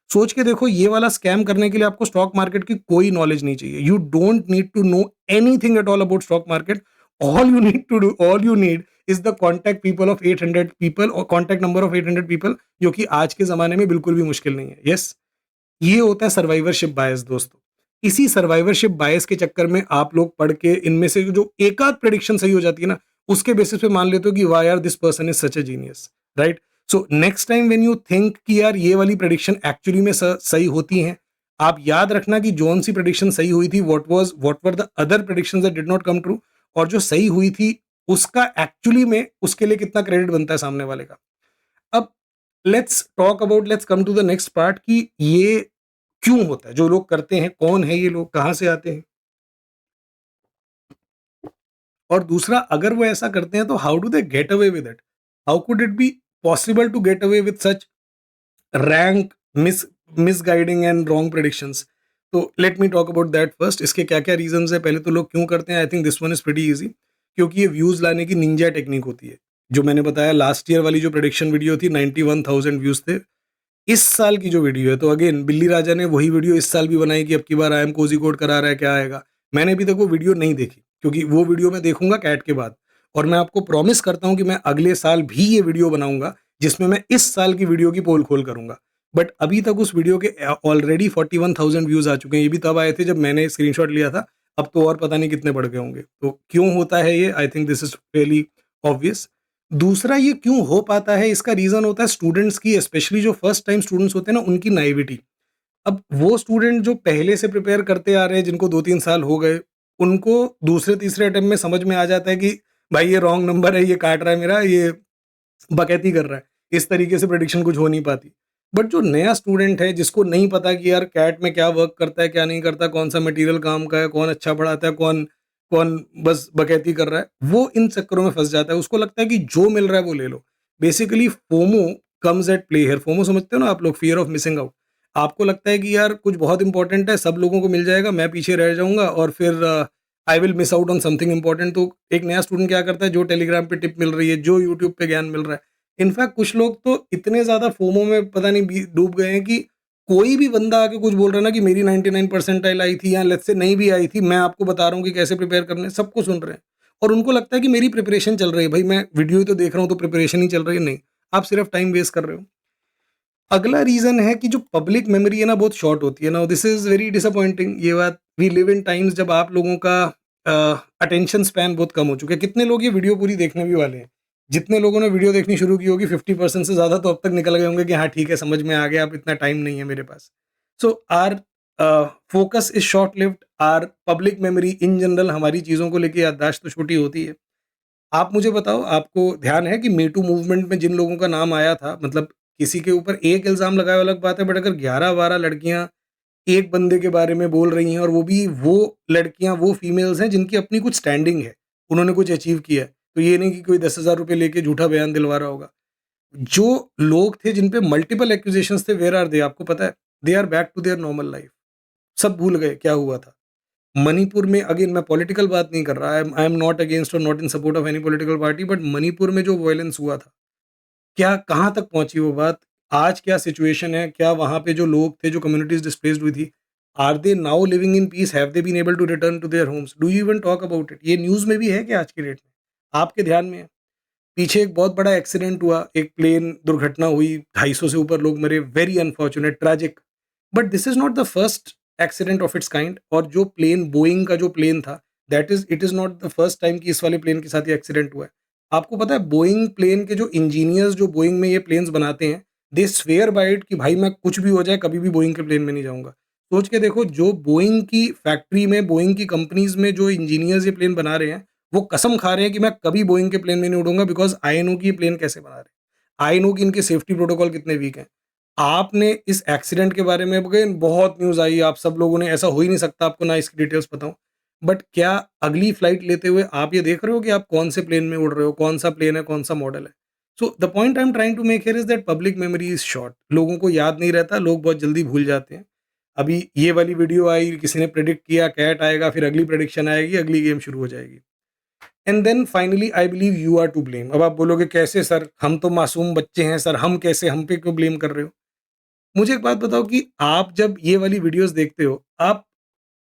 सोच के देखो, ये वाला स्कैम करने के लिए आपको स्टॉक मार्केट की कोई नॉलेज नहीं चाहिए। You don't need to know anything at all about stock market. All you need is the contact people of 800 people, और कॉन्टैक्ट नंबर ऑफ 800 पीपल, जो कि आज के जमाने में बिल्कुल भी मुश्किल नहीं है। यस, ये होता है सर्वाइवरशिप बायस दोस्तों। इसी सर्वाइवरशिप बायस के चक्कर में आप लोग पढ़ के इनमें से जो एक आध प्रेडिक्शन सही हो जाती है ना, उसके बेसिस पे मान लेते हो कि वाह यार, this person is such A genius, right. So next time when you think कि यार ये वाली प्रेडिक्शन एक्चुअली में सही होती हैं, आप याद रखना कि जौन सी प्रेडिक्शन सही हुई थी, what were the other predictions that did not come true, और जो सही हुई थी उसका एक्चुअली में उसके लिए कितना क्रेडिट बनता है सामने वाले का। अब let's come to the next part कि ये क्यों होता है, जो लोग करते हैं कौन है ये लोग, कहाँ से आते हैं, और दूसरा अगर वो ऐसा करते हैं तो how do they get away with it. How could it be possible to get away with such rank misguiding and wrong predictions. तो let me talk about that first. इसके क्या क्या रीजंस है, पहले तो लोग क्यों करते हैं। I think this one is pretty easy, क्योंकि ये व्यूज लाने की निंजा टेक्निक होती है। जो मैंने बताया, लास्ट ईयर वाली जो प्रेडिक्शन वीडियो थी, 91,000 व्यूज थे। इस साल की जो वीडियो है, तो अगेन बिल्ली राजा ने वही वीडियो इस साल भी बनाई कि अब की बार आई एम कोजी कोड करा रहा है, क्या आएगा। मैंने अभी तक वो वीडियो नहीं देखी, क्योंकि वो वीडियो मैं देखूंगा कैट के बाद। और मैं आपको प्रॉमिस करता हूं कि मैं अगले साल भी ये वीडियो बनाऊंगा जिसमें मैं इस साल की वीडियो की पोल खोल करूंगा। बट अभी तक उस वीडियो के ऑलरेडी 41,000 व्यूज आ चुके हैं। ये भी तब आए थे जब मैंने स्क्रीनशॉट लिया था। अब तो और पता नहीं कितने बढ़ गए होंगे। तो क्यों होता है ये, I think this is really obvious. दूसरा, ये क्यों हो पाता है, इसका रीजन होता है स्टूडेंट्स की, स्पेशली जो फर्स्ट टाइम स्टूडेंट्स होते हैं ना, उनकी नाइविटी। अब वो स्टूडेंट जो पहले से प्रिपेयर करते आ रहे हैं, जिनको 2-3 साल हो गए, उनको दूसरे तीसरे अटेम्प्ट में समझ में आ जाता है कि भाई ये रॉन्ग नंबर है, ये काट रहा है मेरा, ये बकैती कर रहा है। इस तरीके से प्रेडिक्शन कुछ हो नहीं पाती। बट जो नया स्टूडेंट है, जिसको नहीं पता कि यार कैट में क्या वर्क करता है, क्या नहीं करता, कौन सा मटेरियल काम का है, कौन अच्छा पढ़ाता है, कौन कौन बस बकैती कर रहा है, वो इन चक्करों में फंस जाता है। उसको लगता है कि जो मिल रहा है वो ले लो। Basically FOMO comes at play here. FOMO समझते हो ना आप लोग, फियर ऑफ मिसिंग आउट। आपको लगता है कि यार कुछ बहुत इंपॉर्टेंट है, सब लोगों को मिल जाएगा, मैं पीछे रह जाऊंगा, और फिर I will miss out on something important. तो एक नया स्टूडेंट क्या करता है, जो टेलीग्राम पे टिप मिल रही है, जो यूट्यूब पे ज्ञान मिल रहा है। इनफैक्ट कुछ लोग तो इतने ज्यादा फोमो में पता नहीं डूब गए हैं कि कोई भी बंदा आके कुछ बोल रहा है ना कि मेरी 99 परसेंटाइल आई थी, या लेट्स से नहीं भी आई थी, मैं आपको बता रहा हूँ कि कैसे प्रिपेयर करने हैं, सबको सुन रहे हैं। और उनको लगता है कि मेरी प्रिपरेशन चल रही है। भाई मैं वीडियो ही तो देख रहा हूँ, तो प्रिपरेशन ही चल रही है। नहीं, आप सिर्फ टाइम वेस्ट कर रहे हो। अगला रीजन है कि जो पब्लिक मेमोरी है ना, बहुत शॉर्ट होती है ना। This is very disappointing. ये बात, वी लिव इन टाइम्स जब आप लोगों का अटेंशन स्पैन बहुत कम हो चुका है। कितने लोग ये वीडियो पूरी देखने भी वाले हैं? जितने लोगों ने वीडियो देखनी शुरू की होगी, 50% से ज़्यादा तो अब तक निकल गए होंगे कि हाँ ठीक है, समझ में आ गया, अब इतना टाइम नहीं है मेरे पास। So our focus is short lived. Our public memory in general, हमारी चीज़ों को लेकर याददाश्त तो छोटी होती है। आप मुझे बताओ, आपको ध्यान है कि मी टू मूवमेंट में जिन लोगों का नाम आया था, मतलब किसी के ऊपर एक इल्ज़ाम लगाया अलग बात है, बट अगर 11-12 लड़कियां एक बंदे के बारे में बोल रही हैं, और वो भी वो लड़कियां, वो फीमेल्स हैं जिनकी अपनी कुछ स्टैंडिंग है, उन्होंने कुछ अचीव किया है, तो ये नहीं कि कोई 10,000 रुपये लेके झूठा बयान दिलवा रहा होगा। जो लोग थे जिन पे मल्टीपल एक्यूजेशंस थे, वेयर आर दे, आपको पता है? They are back to their normal life. सब भूल गए क्या हुआ था। मणिपुर में अगेन मैं पॉलिटिकल बात नहीं कर रहा, आई एम नॉट अगेंस्ट और not in support of any political party, but Manipur में जो वायलेंस हुआ था, क्या कहाँ तक पहुँची वो बात? आज क्या सिचुएशन है? क्या वहाँ पे जो लोग थे, जो कम्युनिटीज़ डिस्प्लेस्ड हुई थी, are they now living in peace? Have they been able to return to their homes? Do you even talk about it? ये न्यूज़ में भी है क्या आज की डेट में? आपके ध्यान में है? पीछे एक बहुत बड़ा एक्सीडेंट हुआ, एक प्लेन दुर्घटना हुई, 250 से ऊपर लोग मरे, very unfortunate, tragic. But this is not the first accident of its kind. और जो प्लेन, बोइंग का जो प्लेन था, that is it is not the first time कि इस वाले प्लेन के साथ ये एक्सीडेंट हुआ है। आपको पता है बोइंग प्लेन के जो इंजीनियर्स जो बोइंग में ये प्लेन्स बनाते हैं, दे स्वेयर बाय इट कि भाई मैं कुछ भी हो जाए कभी भी बोइंग के प्लेन में नहीं जाऊँगा। सोच के देखो, जो बोइंग की फैक्ट्री में, बोइंग की कंपनीज़ में जो इंजीनियर्स ये प्लेन बना रहे हैं, वो कसम खा रहे हैं कि मैं कभी बोइंग के प्लेन में नहीं उड़ूँगा, बिकॉज़ आई नो कि ये प्लेन कैसे बना रहे हैं। आई नो कि इनके सेफ्टी प्रोटोकॉल कितने वीक हैं। आपने इस एक्सीडेंट के बारे में अगेन बहुत न्यूज़ आई, आप सब लोगों ने, ऐसा हो ही नहीं सकता आपको ना इसकी डिटेल्स पता हो। बट क्या अगली फ्लाइट लेते हुए आप ये देख रहे हो कि आप कौन से प्लेन में उड़ रहे हो, कौन-सा प्लेन है, कौन-सा मॉडल है? So the point I am trying to make here is that public memory is short. लोगों को याद नहीं रहता, लोग बहुत जल्दी भूल जाते हैं। अभी ये वाली वीडियो आई, किसी ने प्रेडिक्ट किया कैट आएगा, फिर अगली प्रेडिक्शन आएगी, अगली गेम शुरू हो जाएगी। And then finally I believe you are to blame. अब आप बोलोगे कैसे सर, हम तो मासूम बच्चे हैं सर, हम कैसे, हम पे क्यों ब्लेम कर रहे हो? मुझे एक बात बताओ कि आप जब ये वाली वीडियोस देखते हो, आप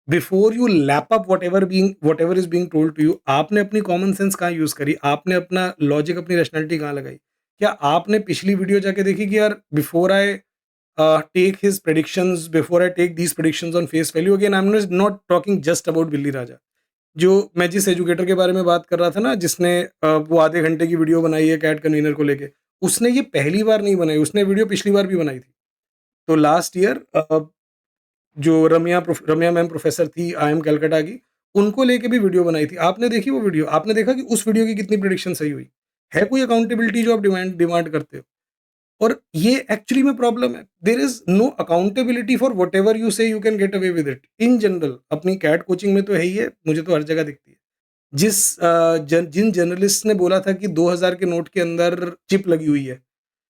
before you lap up whatever is being told to you, आपने अपनी कॉमन सेंस कहाँ यूज करी? आपने अपना लॉजिक, अपनी रैशनैलिटी कहाँ लगाई? क्या आपने पिछली वीडियो जाके देखी कि यार before I take his predictions, before I take these predictions on face value, again I am not talking just about बिल्ली राजा। जो मैं जिस एजुकेटर के बारे में बात कर रहा था ना, जिसने वो आधे घंटे की वीडियो बनाई है कैट कन्वीनर को लेके, उसने ये पहली बार नहीं बनाई, उसने वीडियो पिछली बार भी बनाई थी। तो लास्ट ईयर जो रम्या मैम प्रोफेसर थी आईएम कलकत्ता की, उनको लेके भी वीडियो बनाई थी। आपने देखी वो वीडियो? आपने देखा कि उस वीडियो की कितनी प्रेडिक्शन सही हुई? है कोई अकाउंटेबिलिटी जो आप डिमांड डिमांड करते हो? और ये एक्चुअली में प्रॉब्लम है। There is no accountability for whatever you say you can get away with it. In general अपनी कैट कोचिंग में तो है ही है, मुझे तो हर जगह दिखती है। जिन जर्नलिस्ट ने बोला था कि 2000 के नोट के अंदर चिप लगी हुई है,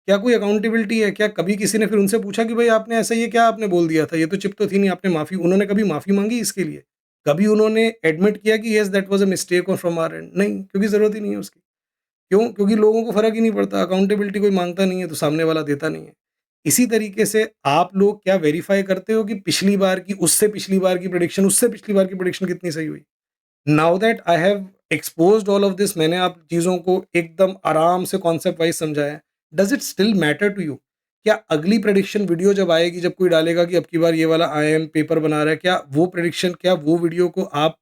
क्या कोई अकाउंटेबिलिटी है? क्या कभी किसी ने फिर उनसे पूछा कि भाई आपने ऐसा ये क्या आपने बोल दिया था? ये तो चिप तो थी नहीं, आपने माफ़ी, उन्होंने कभी माफ़ी माँगी इसके लिए? कभी उन्होंने एडमिट किया कि yes that was a mistake और फ्रॉम आवर एंड? नहीं, क्योंकि ज़रूरत ही नहीं है उसकी। क्यों? क्योंकि लोगों को फ़र्क ही नहीं पड़ता, अकाउंटेबिलिटी कोई माँगता नहीं है, तो सामने वाला देता नहीं है। इसी तरीके से आप लोग क्या वेरीफ़ाई करते हो कि पिछली बार की, उससे पिछली बार की प्रेडिक्शन, उससे पिछली बार की प्रेडिक्शन कितनी सही हुई? Now that I have exposed all of this, मैंने आप चीज़ों को एकदम आराम से कॉन्सेप्ट वाइज़ समझाया है। Does it still matter to you? क्या अगली प्रेडिक्शन वीडियो जब आएगी, जब कोई डालेगा कि अब की बार ये वाला आईआईएम पेपर बना रहा है, क्या वो प्रेडिक्शन, क्या वो वीडियो को आप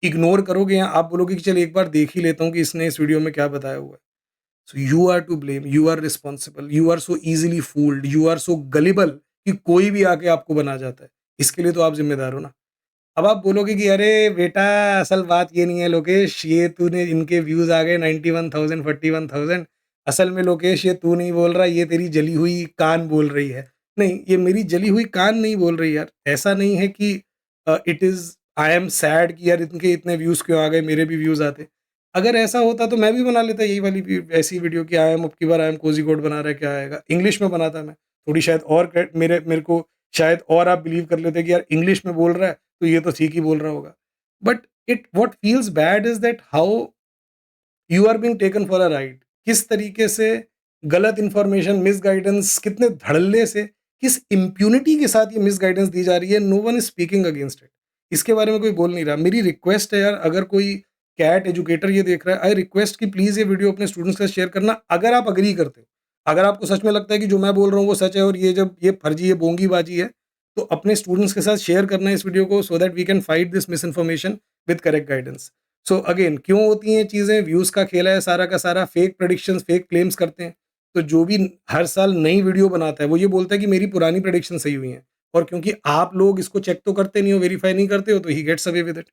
इग्नोर करोगे या आप बोलोगे कि चल एक बार देख ही लेता हूँ कि इसने इस वीडियो में क्या बताया हुआ है? So you are to blame, you are responsible, you are so easily fooled, you are so gullible कि कोई भी आके आपको बना जाता है। इसके लिए तो आप ज़िम्मेदार हो ना। अब आप बोलोगे कि अरे बेटा, असल बात ये नहीं है लोकेश, ये तूने, इनके व्यूज़ आ गए 91,000 41,000। असल में लोकेश ये तू नहीं बोल रहा, ये तेरी जली हुई कान बोल रही है। नहीं, ये मेरी जली हुई कान नहीं बोल रही यार। ऐसा नहीं है कि it is I am sad कि यार इनके इतने व्यूज़ क्यों आ गए, मेरे भी व्यूज़ आते। अगर ऐसा होता तो मैं भी बना लेता यही वाली ऐसी वीडियो कि आई एम, अब की बार आई एम कोज़ी कोड बना रहा है, क्या आएगा? इंग्लिश में बनाता मैं। थोड़ी शायद और मेरे को शायद और आप बिलीव कर लेते कि यार इंग्लिश में बोल रहा है तो ये तो ठीक ही बोल रहा होगा। But it what feels bad is that how you are being taken for a ride. किस तरीके से गलत इन्फॉर्मेशन, मिसगाइडेंस, कितने धड़ल्ले से, किस इम्प्यूनिटी के साथ ये मिसगाइडेंस दी जा रही है, no one is speaking against it. इसके बारे में कोई बोल नहीं रहा। मेरी रिक्वेस्ट है यार, अगर कोई कैट एजुकेटर ये देख रहा है, आई रिक्वेस्ट कि प्लीज़ ये वीडियो अपने स्टूडेंट्स के साथ शेयर करना, अगर आप अग्री करते हो। अगर आपको सच में लगता है कि जो मैं बोल रहा हूँ वो सच है और ये जब ये फर्जी, ये बोंगीबाजी है, तो अपने स्टूडेंट्स के साथ शेयर करना है इस वीडियो को, so that we can fight this misinformation with correct guidance. So again, क्यों होती हैं चीज़ें? व्यूज़ का खेल है सारा का सारा, फेक प्रेडिक्शंस, फेक क्लेम्स करते हैं। तो जो भी हर साल नई वीडियो बनाता है, वो ये बोलता है कि मेरी पुरानी प्रेडिक्शन सही हुई हैं, और क्योंकि आप लोग इसको चेक तो करते नहीं हो, वेरीफाई नहीं करते हो, तो he gets away with it.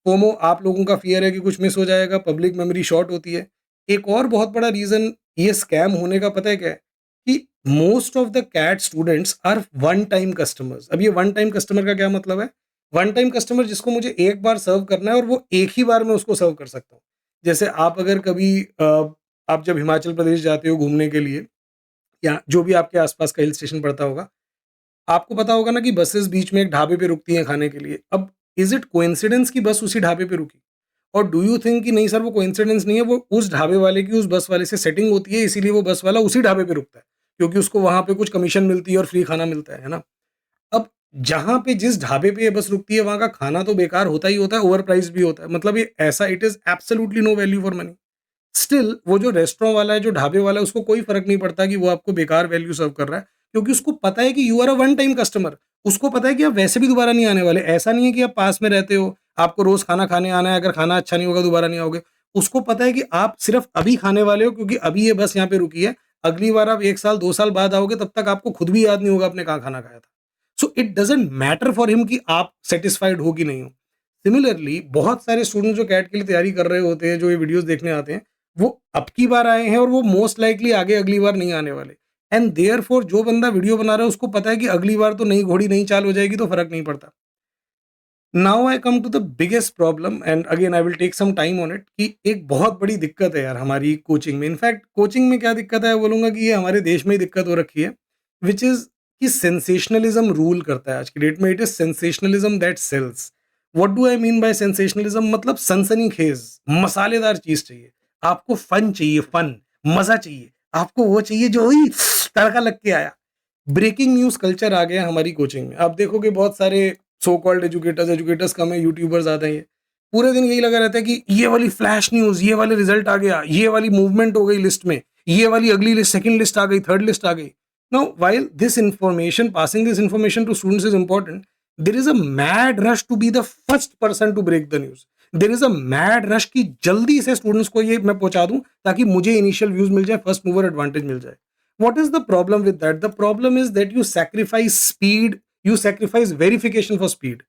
FOMO, आप लोगों का फ़ियर है कि कुछ मिस हो जाएगा, पब्लिक मेमोरी शॉर्ट होती है। एक और बहुत बड़ा रीज़न ये स्कैम होने का पता है क्या है? कि most of the CAT students are one time customers. अब ये वन टाइम कस्टमर का क्या मतलब है? वन टाइम कस्टमर जिसको मुझे एक बार सर्व करना है और वो एक ही बार में उसको सर्व कर सकता हूँ। जैसे आप अगर कभी आप जब हिमाचल प्रदेश जाते हो घूमने के लिए, या जो भी आपके आस-पास का हिल स्टेशन पड़ता होगा, आपको पता होगा ना कि बसेस बीच में एक ढाबे पे रुकती हैं खाने के लिए। अब इज इट कोइंसिडेंस कि बस उसी ढाबे पे रुकी? और डू यू थिंक कि नहीं सर वो कोइंसिडेंस नहीं है, वो उस ढाबे वाले की उस बस वाले से सेटिंग होती है, इसीलिए वो बस वाला उसी ढाबे पे रुकता है, क्योंकि उसको वहां पे कुछ कमीशन मिलती है और फ्री खाना मिलता है ना? अब जहाँ पे जिस ढाबे पे ये बस रुकती है वहाँ का खाना तो बेकार होता ही होता है, ओवर प्राइस भी होता है, मतलब ये ऐसा it is absolutely no value for money. Still वो जो रेस्टोरेंट वाला है, जो ढाबे वाला है, उसको कोई फर्क नहीं पड़ता कि वो आपको बेकार वैल्यू सर्व कर रहा है, क्योंकि उसको पता है कि you are a one time customer. उसको पता है कि आप वैसे भी दोबारा नहीं आने वाले। ऐसा नहीं है कि आप पास में रहते हो, आपको रोज खाना खाने आना है, अगर खाना अच्छा नहीं होगा दोबारा नहीं आओगे। उसको पता है कि आप सिर्फ अभी खाने वाले हो, क्योंकि अभी ये बस यहाँ पे रुकी है। अगली बार आप 1 साल 2 साल बाद आओगे, तब तक आपको खुद भी याद नहीं होगा आपने कहाँ खाना खाया था। So it doesn't matter for him कि आप सेटिस्फाइड हो कि नहीं हो। सिमिलरली बहुत सारे स्टूडेंट जो कैट के लिए तैयारी कर रहे होते हैं, जो ये वीडियोस देखने आते हैं, वो अब की बार आए हैं और वो मोस्ट लाइकली आगे अगली बार नहीं आने वाले। एंड देयरफॉर जो बंदा वीडियो बना रहा है उसको पता है कि अगली बार तो नई घोड़ी नई चाल हो जाएगी, तो फर्क नहीं पड़ता। Now I come to the biggest problem, and again I will take some time on it, कि एक बहुत बड़ी दिक्कत है यार हमारी कोचिंग में। इनफैक्ट कोचिंग में क्या दिक्कत है बोलूंगा कि ये हमारे देश में ही दिक्कत हो रखी है, विच इज कि सेंसेशनलिज्म रूल करता है आज की डेट में। It is sensationalism that sells. What do I mean by sensationalism? मतलब सनसनीखेज मसालेदार चीज चाहिए आपको, फन चाहिए, फन मजा चाहिए आपको, वो चाहिए जो ही तड़का लग के आया। ब्रेकिंग न्यूज कल्चर आ गया हमारी कोचिंग में। आप देखोगे बहुत सारे सो कॉल्ड एजुकेटर्स, एजुकेटर्स कम है, यूट्यूबर्स ज़्यादा ही है, पूरे दिन यही लगा रहता है कि ये वाली फ्लैश न्यूज़, ये वाले रिजल्ट आ गया, ये वाली मूवमेंट हो गई लिस्ट में, ये वाली अगली लिस्ट, सेकंड लिस्ट आ गई, थर्ड लिस्ट आ गई। Now while this information, passing this information to students is important, there is a mad rush to be the first person to break the news. There is a mad rush कि जल्दी से students को ये मैं पहुंचा दूं, ताकि मुझे इनिशियल व्यूज मिल जाए, फर्स्ट मूवर एडवांटेज मिल जाए। What is the problem with that? The problem is that you sacrifice speed, you sacrifice verification for speed.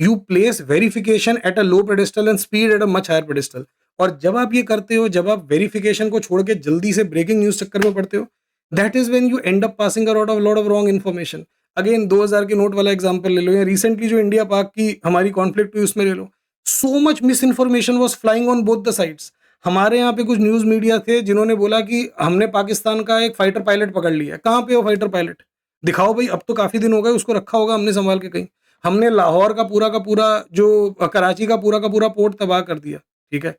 You place verification at a low pedestal and speed at a much higher pedestal. और जब आप ये करते हो, जब आप verification को छोड़ के जल्दी से ब्रेकिंग न्यूज चक्कर में पड़ते हो, that is when you and up passing a lot of wrong information. Again 2000 के नोट वाला एग्जांपल ले लो, या रिसेंटली जो इंडिया पाक की हमारी कॉन्फ्लिक्ट हुई उसमें ले लो। So much misinformation was flying on both the sides. हमारे यहाँ पे कुछ न्यूज मीडिया थे जिन्होंने बोला कि हमने पाकिस्तान का एक फाइटर पायलट पकड़ लिया। कहाँ पे हो फाइटर पायलट? दिखाओ भाई, अब तो काफी दिन हो गए, उसको रखा होगा हमने संभाल के कहीं। हमने लाहौर का पूरा जो कराची का पूरा पोर्ट तबाह कर दिया, ठीक है।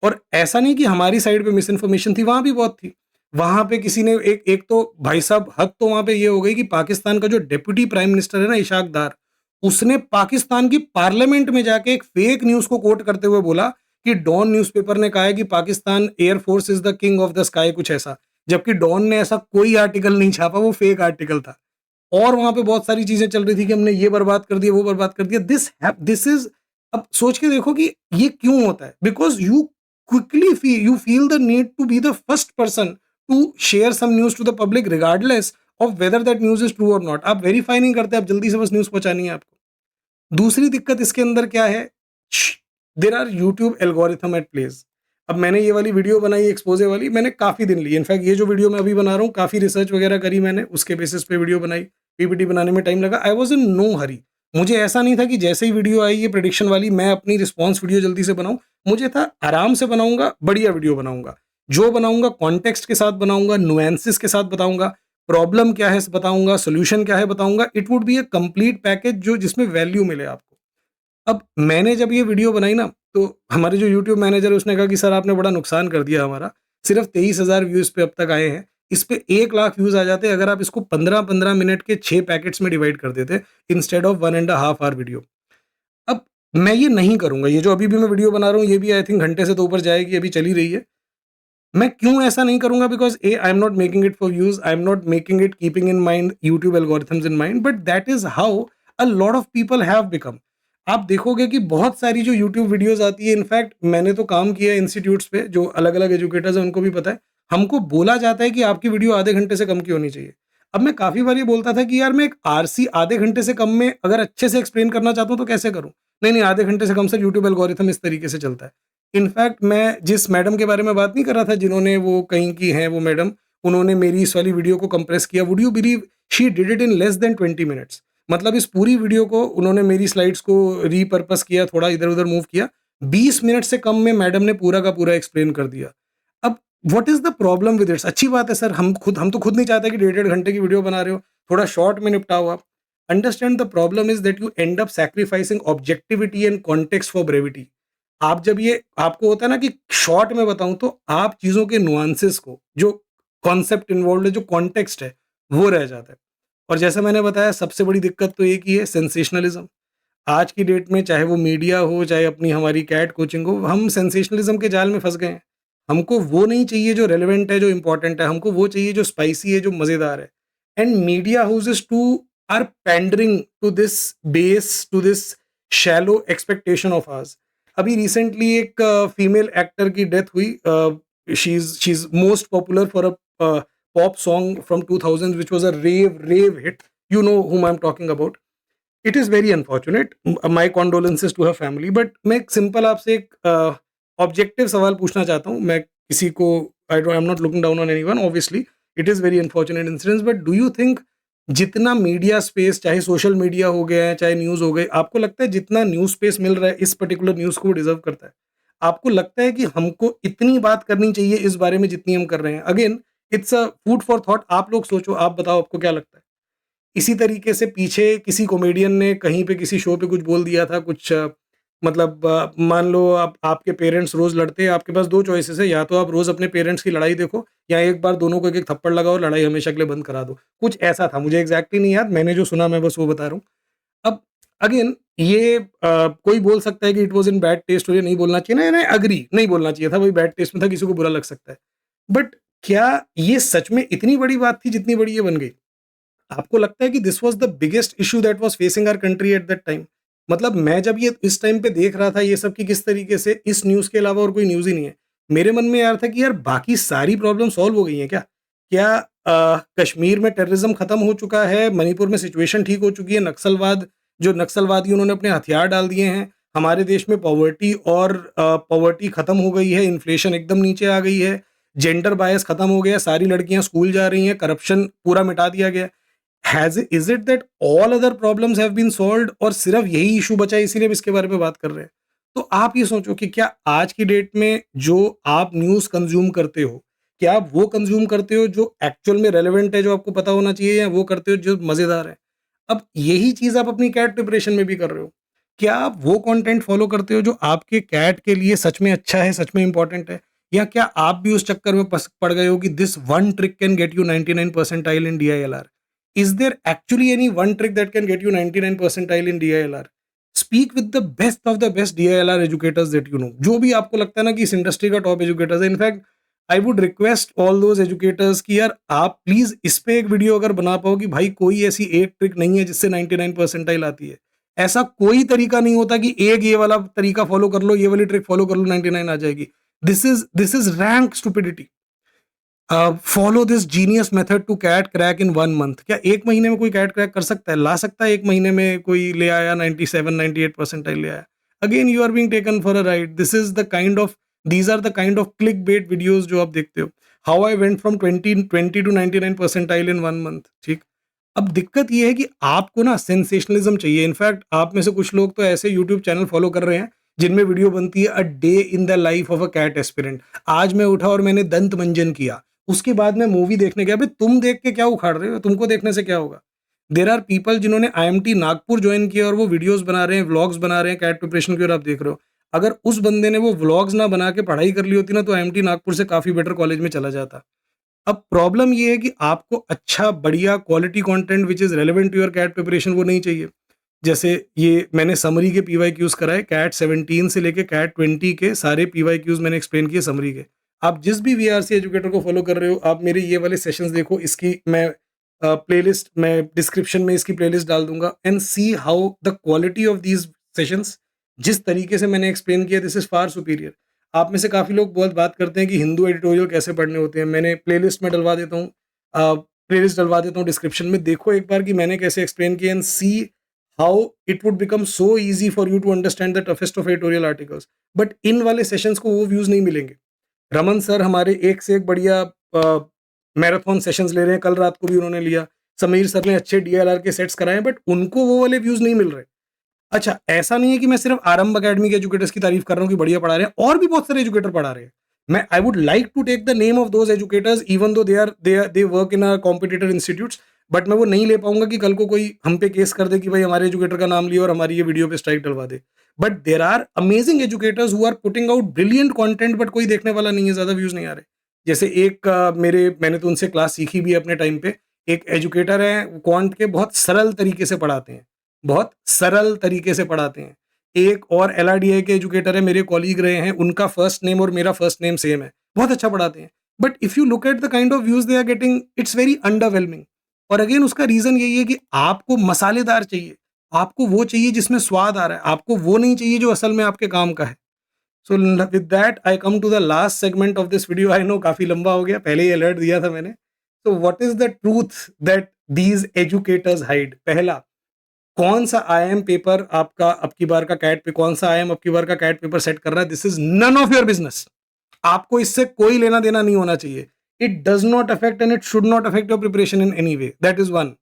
और ऐसा नहीं कि हमारी साइड पे मिस इन्फॉर्मेशन थी, वहां भी बहुत थी। वहां पे किसी ने एक एक तो भाई साहब हद तो वहां पे ये हो गई कि पाकिस्तान का जो डिप्टी प्राइम मिनिस्टर है ना, इशाक दार, उसने पाकिस्तान की पार्लियामेंट में जाके एक फेक न्यूज को कोट करते हुए बोला कि डॉन न्यूज़पेपर ने कहा है कि Pakistan air force is the king of the sky, कुछ ऐसा। जबकि डॉन ने ऐसा कोई आर्टिकल नहीं छापा, वो फेक आर्टिकल था। और वहां पे बहुत सारी चीजें चल रही थी कि हमने ये बर्बाद कर दिया, वो बर्बाद कर दिया। दिस इज, अब सोच के देखो कि ये क्यों होता है। Because you quickly feel the need to be the first person to share some news to the public, regardless of whether that news is true और नॉट। आप वेरीफाई नहीं करते, आप जल्दी से बस न्यूज पहुंचानी है आपको। दूसरी दिक्कत इसके अंदर क्या है, there are YouTube algorithm at plays. अब मैंने ये वाली वीडियो बनाई एक्सपोजे वाली, मैंने काफ़ी दिन ली। इनफैक्ट ये जो वीडियो मैं अभी बना रहा हूँ, काफ़ी रिसर्च वगैरह करी मैंने, उसके बेसिस पे वीडियो बनाई। पीपीटी बनाने में टाइम लगा। I was in no hurry. मुझे ऐसा नहीं था कि जैसे ही वीडियो आई ये प्रेडिक्शन वाली, मैं अपनी रिस्पॉन्स वीडियो जल्दी से बनाऊँ। मुझे था आराम से बनाऊंगा, बढ़िया वीडियो बनाऊंगा। जो बनाऊंगा कॉन्टेक्स्ट के साथ बनाऊंगा, नुएंसेस के साथ बताऊंगा, प्रॉब्लम क्या है बताऊंगा, सोल्यूशन क्या है बताऊंगा। It would be a complete package जो जिसमें वैल्यू मिले आपको। अब मैंने जब ये वीडियो बनाई ना, तो हमारे जो यूट्यूब मैनेजर है उसने कहा कि सर आपने बड़ा नुकसान कर दिया हमारा। सिर्फ 23,000 व्यूज़ पे अब तक आए हैं। इस पे 1 लाख व्यूज़ आ जाते अगर आप इसको 15-15 मिनट के 6 पैकेट्स में डिवाइड कर देते, इंस्टेड ऑफ 1.5 आवर वीडियो। अब मैं ये नहीं करूँगा। ये जो अभी भी मैं वीडियो बना रहा हूँ, ये भी आई थिंक घंटे से तो ऊपर जाएगी, अभी चली रही है। मैं क्यों ऐसा नहीं करूँगा? Because I am not making it for views, I am not making it keeping in mind YouTube algorithms in mind, but that is how a lot of people have become. आप देखोगे कि बहुत सारी जो यूट्यूब वीडियोज़ आती है, in fact मैंने तो काम किया है इंस्टीट्यूट्स पे, जो अलग-अलग एजुकेटर्स हैं उनको भी पता है। हमको बोला जाता है कि आपकी वीडियो आधे घंटे से कम की होनी चाहिए। अब मैं काफ़ी बार ये बोलता था कि यार मैं एक आरसी आधे घंटे से कम में अगर अच्छे से एक्सप्लेन करना चाहता हूँ तो कैसे करूँ? नहीं, आधे घंटे से कम से यूट्यूब एल्गोरिथम इस तरीके से चलता है। इनफैक्ट मैं जिस मैडम के बारे में बात नहीं कर रहा था, जिन्होंने वो कहीं की हैं वो मैडम, उन्होंने मेरी इस वाली वीडियो को कंप्रेस किया। Would you believe she did it in less than 20 minutes. मतलब इस पूरी वीडियो को उन्होंने मेरी स्लाइड्स को रीपर्पस किया, थोड़ा इधर-उधर मूव किया। 20 मिनट से कम में मैडम ने पूरा का पूरा एक्सप्लेन कर दिया। अब what is the problem with its? अच्छी बात है सर, हम तो खुद नहीं चाहते कि डेढ़-डेढ़ घंटे की वीडियो बना रहे हो, थोड़ा शॉर्ट में निपटाओ आप। Understand the problem is that you and up sacrificing objectivity and context for brevity. आप जब ये आपको होता है ना कि शॉर्ट में बताऊं तो आप चीज़ों के नुआंसेस को, जो कॉन्सेप्ट इन्वॉल्व है, जो कॉन्टेक्स्ट है, वो रह जाता है। और जैसा मैंने बताया सबसे बड़ी दिक्कत तो एक ही है, सेंसेशनलिज्म। आज की डेट में चाहे वो मीडिया हो, चाहे अपनी हमारी कैट कोचिंग हो, हम सेंसेशनलिज्म के जाल में फँस गए हैं। हमको वो नहीं चाहिए जो रेलेवेंट है, जो इम्पोर्टेंट है, हमको वो चाहिए जो स्पाइसी है, जो मज़ेदार है। And media houses too are pandering to this base, to this shallow expectation of ours. अभी रिसेंटली एक फीमेल एक्टर की डेथ हुई। She is most popular for a pop song from 2000 which was a rave hit. You know whom I am talking about. It is very unfortunate, my condolences to her family. But मैं एक simple आपसे एक objective सवाल पूछना चाहता हूँ। मैं किसी को, आई am not looking down on anyone, obviously it is very unfortunate incidents, but do you think जितना मीडिया स्पेस, चाहे सोशल मीडिया हो गया है, चाहे न्यूज़ हो गई, आपको लगता है जितना न्यूज़ स्पेस मिल रहा है इस पर्टिकुलर न्यूज़ को वो डिजर्व करता है? आपको लगता है कि हमको इतनी बात करनी चाहिए इस बारे में जितनी हम कर रहे हैं? Again, it's a food for thought. आप लोग सोचो, आप बताओ आपको क्या लगता है? इसी तरीके से पीछे किसी कॉमेडियन ने कहीं पे किसी शो पे कुछ बोल दिया था, कुछ मतलब मान लो आप, आपके पेरेंट्स रोज लड़ते हैं, आपके पास दो चॉइसेस है, या तो आप रोज अपने पेरेंट्स की लड़ाई देखो, या एक बार दोनों को एक एक थप्पड़ लगाओ और लड़ाई हमेशा के लिए बंद करा दो। कुछ ऐसा था, मुझे एग्जैक्टली नहीं याद, मैंने जो सुना मैं बस वो बता रहा हूँ। अब अगेन ये कोई बोल सकता है कि it was in bad taste, और ये नहीं बोलना चाहिए, नहीं नहीं अग्री, नहीं बोलना चाहिए था, भाई बैड टेस्ट में था, किसी को बुरा लग सकता है। बट क्या ये सच में इतनी बड़ी बात थी जितनी बड़ी ये बन गई? आपको लगता है कि this was the biggest issue that was facing our country at that time? मतलब मैं जब ये इस टाइम पे देख रहा था ये सब कि किस तरीके से इस न्यूज़ के अलावा और कोई न्यूज़ ही नहीं है। मेरे मन में यार था कि यार बाकी सारी प्रॉब्लम सॉल्व हो गई हैं क्या? क्या कश्मीर में टेररिज़्म खत्म हो चुका है, मणिपुर में सिचुएशन ठीक हो चुकी है, नक्सलवाद, जो नक्सलवादी उन्होंने अपने हथियार डाल दिए हैं, हमारे देश में पॉवर्टी और पॉवर्टी खत्म हो गई है, इन्फ्लेशन एकदम नीचे आ गई है, जेंडर बायस खत्म हो गया, सारी लड़कियाँ स्कूल जा रही हैं, करप्शन पूरा मिटा दिया गया है। Is it that all other problems have been solved और सिर्फ यही इशू बचा है इसीलिए हम इसके बारे में बात कर रहे हैं? तो आप ये सोचो कि क्या आज की डेट में जो आप न्यूज़ कंज़्यूम करते हो, क्या आप वो कंज़्यूम करते हो जो एक्चुअल में रेलेवेंट है, जो आपको पता होना चाहिए, या वो करते हो जो मज़ेदार है? अब यही चीज़ आप अपनी कैट प्रिपरेशन में भी कर रहे हो। क्या आप वो कंटेंट फ़ॉलो करते हो जो आपके कैट के लिए सच में अच्छा है, सच में इम्पोर्टेंट है? या क्या आप भी उस चक्कर में पस पड़ गए हो कि this one trick can get you 99 percentile in DILR? Is there actually any one trick that can get you 99 percentile in DILR? Speak with the best DILR educators that you know. जो भी आपको लगता है ना कि इस industry का top educators है। In fact I would request all those educators कि यार आप प्लीज इस पे एक वीडियो अगर बना पाओ कि भाई कोई ऐसी एक ट्रिक नहीं है जिससे 99 परसेंटाइल आती है। ऐसा कोई तरीका नहीं होता कि एक ये वाला तरीका फॉलो कर लो, ये वाली ट्रिक फॉलो कर लो, 99 आ जाएगी। This is rank stupidity. Follow this genius method to CAT crack in 1 month. क्या एक महीने में कोई कैट क्रैक कर सकता है? ला सकता है एक महीने में कोई ले आया 97 98 परसेंटाइल ले आया? Again you are being taken for a ride. This is the kind of, these are the kind of click bait videos जो आप देखते हो। How I went from 20 to 99 percentile in 1 month. ठीक, अब दिक्कत ये है कि आपको ना सेंसेशनलिज्म चाहिए। इनफैक्ट आप में से कुछ लोग तो ऐसे यूट्यूब चैनल फॉलो कर रहे हैं जिनमें वीडियो बनती है a day in the life of a CAT aspirant. आज मैं उठा और मैंने दंत मंजन किया, उसके बाद मैं मूवी देखने गया। भाई तुम देख के क्या उखाड़ रहे हो? तुमको देखने से क्या होगा? देयर आर पीपल जिन्होंने आईएमटी नागपुर ज्वाइन किया और वो वीडियोस बना रहे हैं, व्लॉग्स बना रहे हैं कैट प्रिपरेशन की, और आप देख रहे हो। अगर उस बंदे ने वो व्लॉग्स ना बना के पढ़ाई कर ली होती ना, तो आईएमटी नागपुर से काफी बेटर कॉलेज में चला जाता। अब प्रॉब्लम ये है कि आपको अच्छा बढ़िया quality content which is relevant to your CAT preparation वो नहीं चाहिए। जैसे ये मैंने समरी के पीवाईक्यूज कराए, कैट 17 से लेके कैट 20 के सारे पीवाईक्यूज मैंने एक्सप्लेन किए समरी के। आप जिस भी वीआरसी एजुकेटर को फॉलो कर रहे हो, आप मेरे ये वाले सेशंस देखो। इसकी मैं प्लेलिस्ट, मैं डिस्क्रिप्शन में इसकी प्लेलिस्ट डाल दूंगा, and see how the quality of these sessions, जिस तरीके से मैंने एक्सप्लेन किया, दिस इज फार सुपीरियर। आप में से काफ़ी लोग बहुत बात करते हैं कि हिंदू एडिटोरियल कैसे पढ़ने होते हैं। मैंने प्लेलिस्ट में डलवा देता हूँ, प्लेलिस्ट डलवा देता हूँ डिस्क्रिप्शन में। देखो एक बार कि मैंने कैसे एक्सप्लेन किया, and see how it would become so easy for you to understand the toughest of editorial articles. But इन वाले सेशंस को वो व्यूज़ नहीं मिलेंगे। रमन सर हमारे एक से एक बढ़िया मैराथन सेशंस ले रहे हैं, कल रात को भी उन्होंने लिया। समीर सर ने अच्छे डीएलआर के सेट्स कराए, बट उनको वो वाले व्यूज़ नहीं मिल रहे। अच्छा, ऐसा नहीं है कि मैं सिर्फ आरंभ अकेडमी के एजुकेटर्स की तारीफ कर रहा हूँ कि बढ़िया पढ़ा रहे हैं, और भी बहुत सारे एजुकेटर पढ़ा रहे हैं। मैं I would like to take the name of those educators even though they work in a competitor institutes, but मैं वो नहीं ले पाऊंगा कि कल को कोई हम पे केस कर दे कि भाई हमारे एजुकेटर का नाम लिया और हमारी ये वीडियो पे स्ट्राइक डलवा दे। But there are amazing educators who are putting out brilliant content, but कोई देखने वाला नहीं है, ज्यादा व्यूज नहीं आ रहे। जैसे एक मैंने तो उनसे क्लास सीखी भी है अपने टाइम पे। एक एजुकेटर है क्वांट के, बहुत सरल तरीके से पढ़ाते हैं, बहुत सरल तरीके से पढ़ाते हैं। एक और एलआरडीआई के एजुकेटर है, मेरे कॉलीग रहे हैं, उनका फर्स्ट नेम और मेरा फर्स्ट नेम सेम है, बहुत अच्छा पढ़ाते हैं। But if you look at the kind of views they are getting, it's very underwhelming. और अगेन उसका रीजन यही है कि आपको मसालेदार चाहिए, आपको वो चाहिए जिसमें स्वाद आ रहा है, आपको वो नहीं चाहिए जो असल में आपके काम का है। So with that I come to the last segment of this video. I know काफी लंबा हो गया, पहले ही अलर्ट दिया था मैंने। तो what is the truth that these educators hide? पहला, कौन सा आईएम पेपर आपका अब की बार का कैट पे, कौन सा आईएम अब की बार का कैट पेपर सेट कर रहा है, this is none of your business. आपको इससे कोई लेना देना नहीं होना चाहिए। It does not affect and it should not affect your preparation in any way, that is one.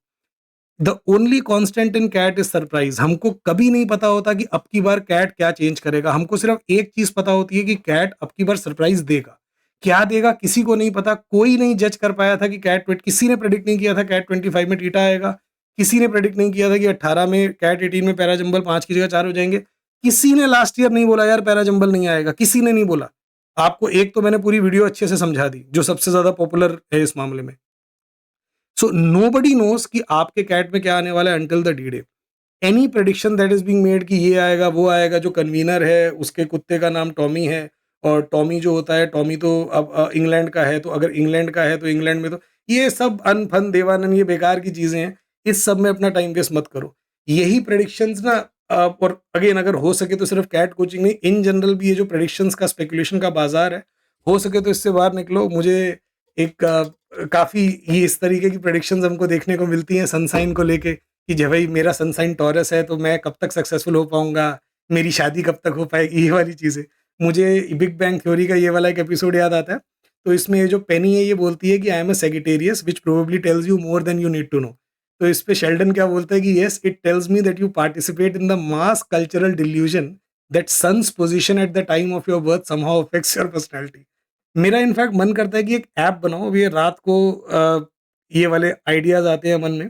The only constant in CAT is surprise. हमको कभी नहीं पता होता कि अब की बार कैट क्या चेंज करेगा, हमको सिर्फ एक चीज पता होती है कि कैट अब की बार सरप्राइज देगा। क्या देगा किसी को नहीं पता, कोई नहीं जज कर पाया था कि कैट, किसी ने प्रेडिक्ट नहीं किया था कैट 25 में टीटा आएगा, किसी ने प्रेडिक्ट नहीं किया था कि 18 में कैट 18 में पैराजंबल 5 की जगह 4 हो जाएंगे। किसी ने लास्ट ईयर नहीं बोला यार पैराजंबल नहीं आएगा, किसी ने नहीं बोला। आपको एक तो मैंने पूरी वीडियो अच्छे से समझा दी जो सबसे ज्यादा पॉपुलर है इस मामले में। सो नोबडी नोस कि आपके कैट में क्या आने वाला है until the D day. Any prediction that is being made कि ये आएगा वो आएगा, जो कन्वीनर है उसके कुत्ते का नाम टॉमी है, और टॉमी जो होता है, टॉमी तो अब इंग्लैंड का है, तो अगर इंग्लैंड का है तो इंग्लैंड में तो ये सब अनफन देवानंद, ये बेकार की चीजें हैं। इस सब में अपना टाइम वेस्ट मत करो। यही प्रेडिक्शंस ना, और अगेन अगर हो सके तो सिर्फ कैट कोचिंग नहीं, इन जनरल भी ये जो प्रेडिक्शंस का, स्पेकुलेशन का बाजार है, हो सके तो इससे बाहर निकलो। मुझे एक काफी ये इस तरीके की प्रेडिक्शंस हमको देखने को मिलती हैं सनसाइन को लेके, कि जब भाई मेरा सनसाइन टॉरस है तो मैं कब तक सक्सेसफुल हो पाऊंगा, मेरी शादी कब तक हो पाएगी, ये वाली चीज़ें। मुझे बिग बैंग थ्योरी का ये वाला एक एपिसोड याद आता है। तो इसमें ये जो पेनी है ये बोलती है कि I am a Sagittarius which probably tells you more than you need to know. तो इस पे शेल्डन क्या बोलता है कि yes it tells me that you participate in the mass cultural delusion that suns position at the time of your birth somehow affects your personality. मेरा in fact मन करता है कि एक ऐप बनाओ। अभी रात को ये वाले आइडियाज आते हैं मन में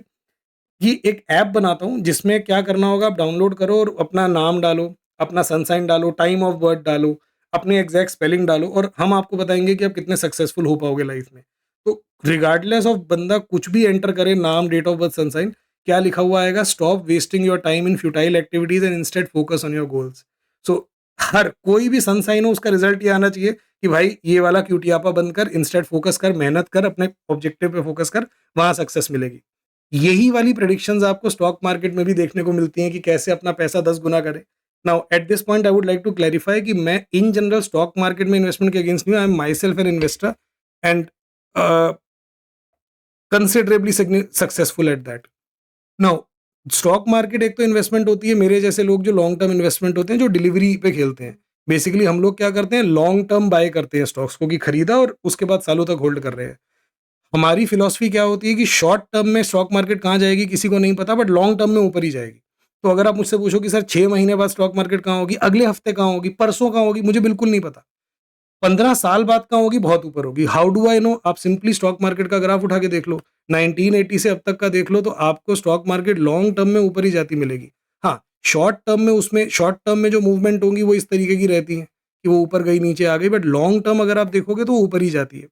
कि एक ऐप बनाता हूँ जिसमें क्या करना होगा, आप डाउनलोड करो और अपना नाम डालो, अपना सनसाइन डालो, टाइम ऑफ बर्थ डालो, अपने एग्जैक्ट स्पेलिंग डालो, और हम आपको बताएंगे कि आप कितने सक्सेसफुल हो पाओगे लाइफ में। तो रिगार्डलेस ऑफ बंदा कुछ भी एंटर करे, नाम, डेट ऑफ बर्थ, सनसाइन, क्या लिखा हुआ आएगा, stop wasting your time in futile activities and instead focus on your goals. So हर कोई भी सनसाइन हो उसका रिजल्ट ये आना चाहिए कि भाई ये वाला क्यूटियापा बंद कर, इंस्टेड फोकस कर, मेहनत कर, अपने ऑब्जेक्टिव पे फोकस कर, वहां सक्सेस मिलेगी। यही वाली प्रेडिक्शंस आपको स्टॉक मार्केट में भी देखने को मिलती हैं कि कैसे अपना पैसा 10 गुना करें। Now at this point I would like to clarify कि मैं इन जनरल स्टॉक मार्केट में इन्वेस्टमेंट के अगेंस्ट नहीं हूं। I am myself an investor and considerably successful at that. Now stock market एक तो इन्वेस्टमेंट होती है, मेरे जैसे लोग जो लॉन्ग टर्म इन्वेस्टमेंट होते हैं, जो डिलीवरी पे खेलते हैं। बेसिकली हम लोग क्या करते हैं, लॉन्ग टर्म बाय करते हैं स्टॉक्स को, कि खरीदा और उसके बाद सालों तक होल्ड कर रहे हैं। हमारी फिलॉसफी क्या होती है कि शॉर्ट टर्म में स्टॉक मार्केट कहाँ जाएगी किसी को नहीं पता, बट लॉन्ग टर्म में ऊपर ही जाएगी। तो अगर आप मुझसे पूछो कि सर 6 महीने बाद स्टॉक मार्केट कहाँ होगी, अगले हफ्ते कहाँ होगी, परसों कहाँ होगी, मुझे बिल्कुल नहीं पता। 15 साल बाद कहाँ होगी, बहुत ऊपर होगी। How do I know? आप सिंपली स्टॉक मार्केट का ग्राफ उठा के देख लो, 1980 से अब तक का देख लो, तो आपको स्टॉक मार्केट लॉन्ग टर्म में ऊपर ही जाती मिलेगी। हाँ, शॉर्ट टर्म में जो मूवमेंट होंगी वो इस तरीके की रहती है कि वो ऊपर गई नीचे आ गई, बट लॉन्ग टर्म अगर आप देखोगे तो वो ऊपर ही जाती है।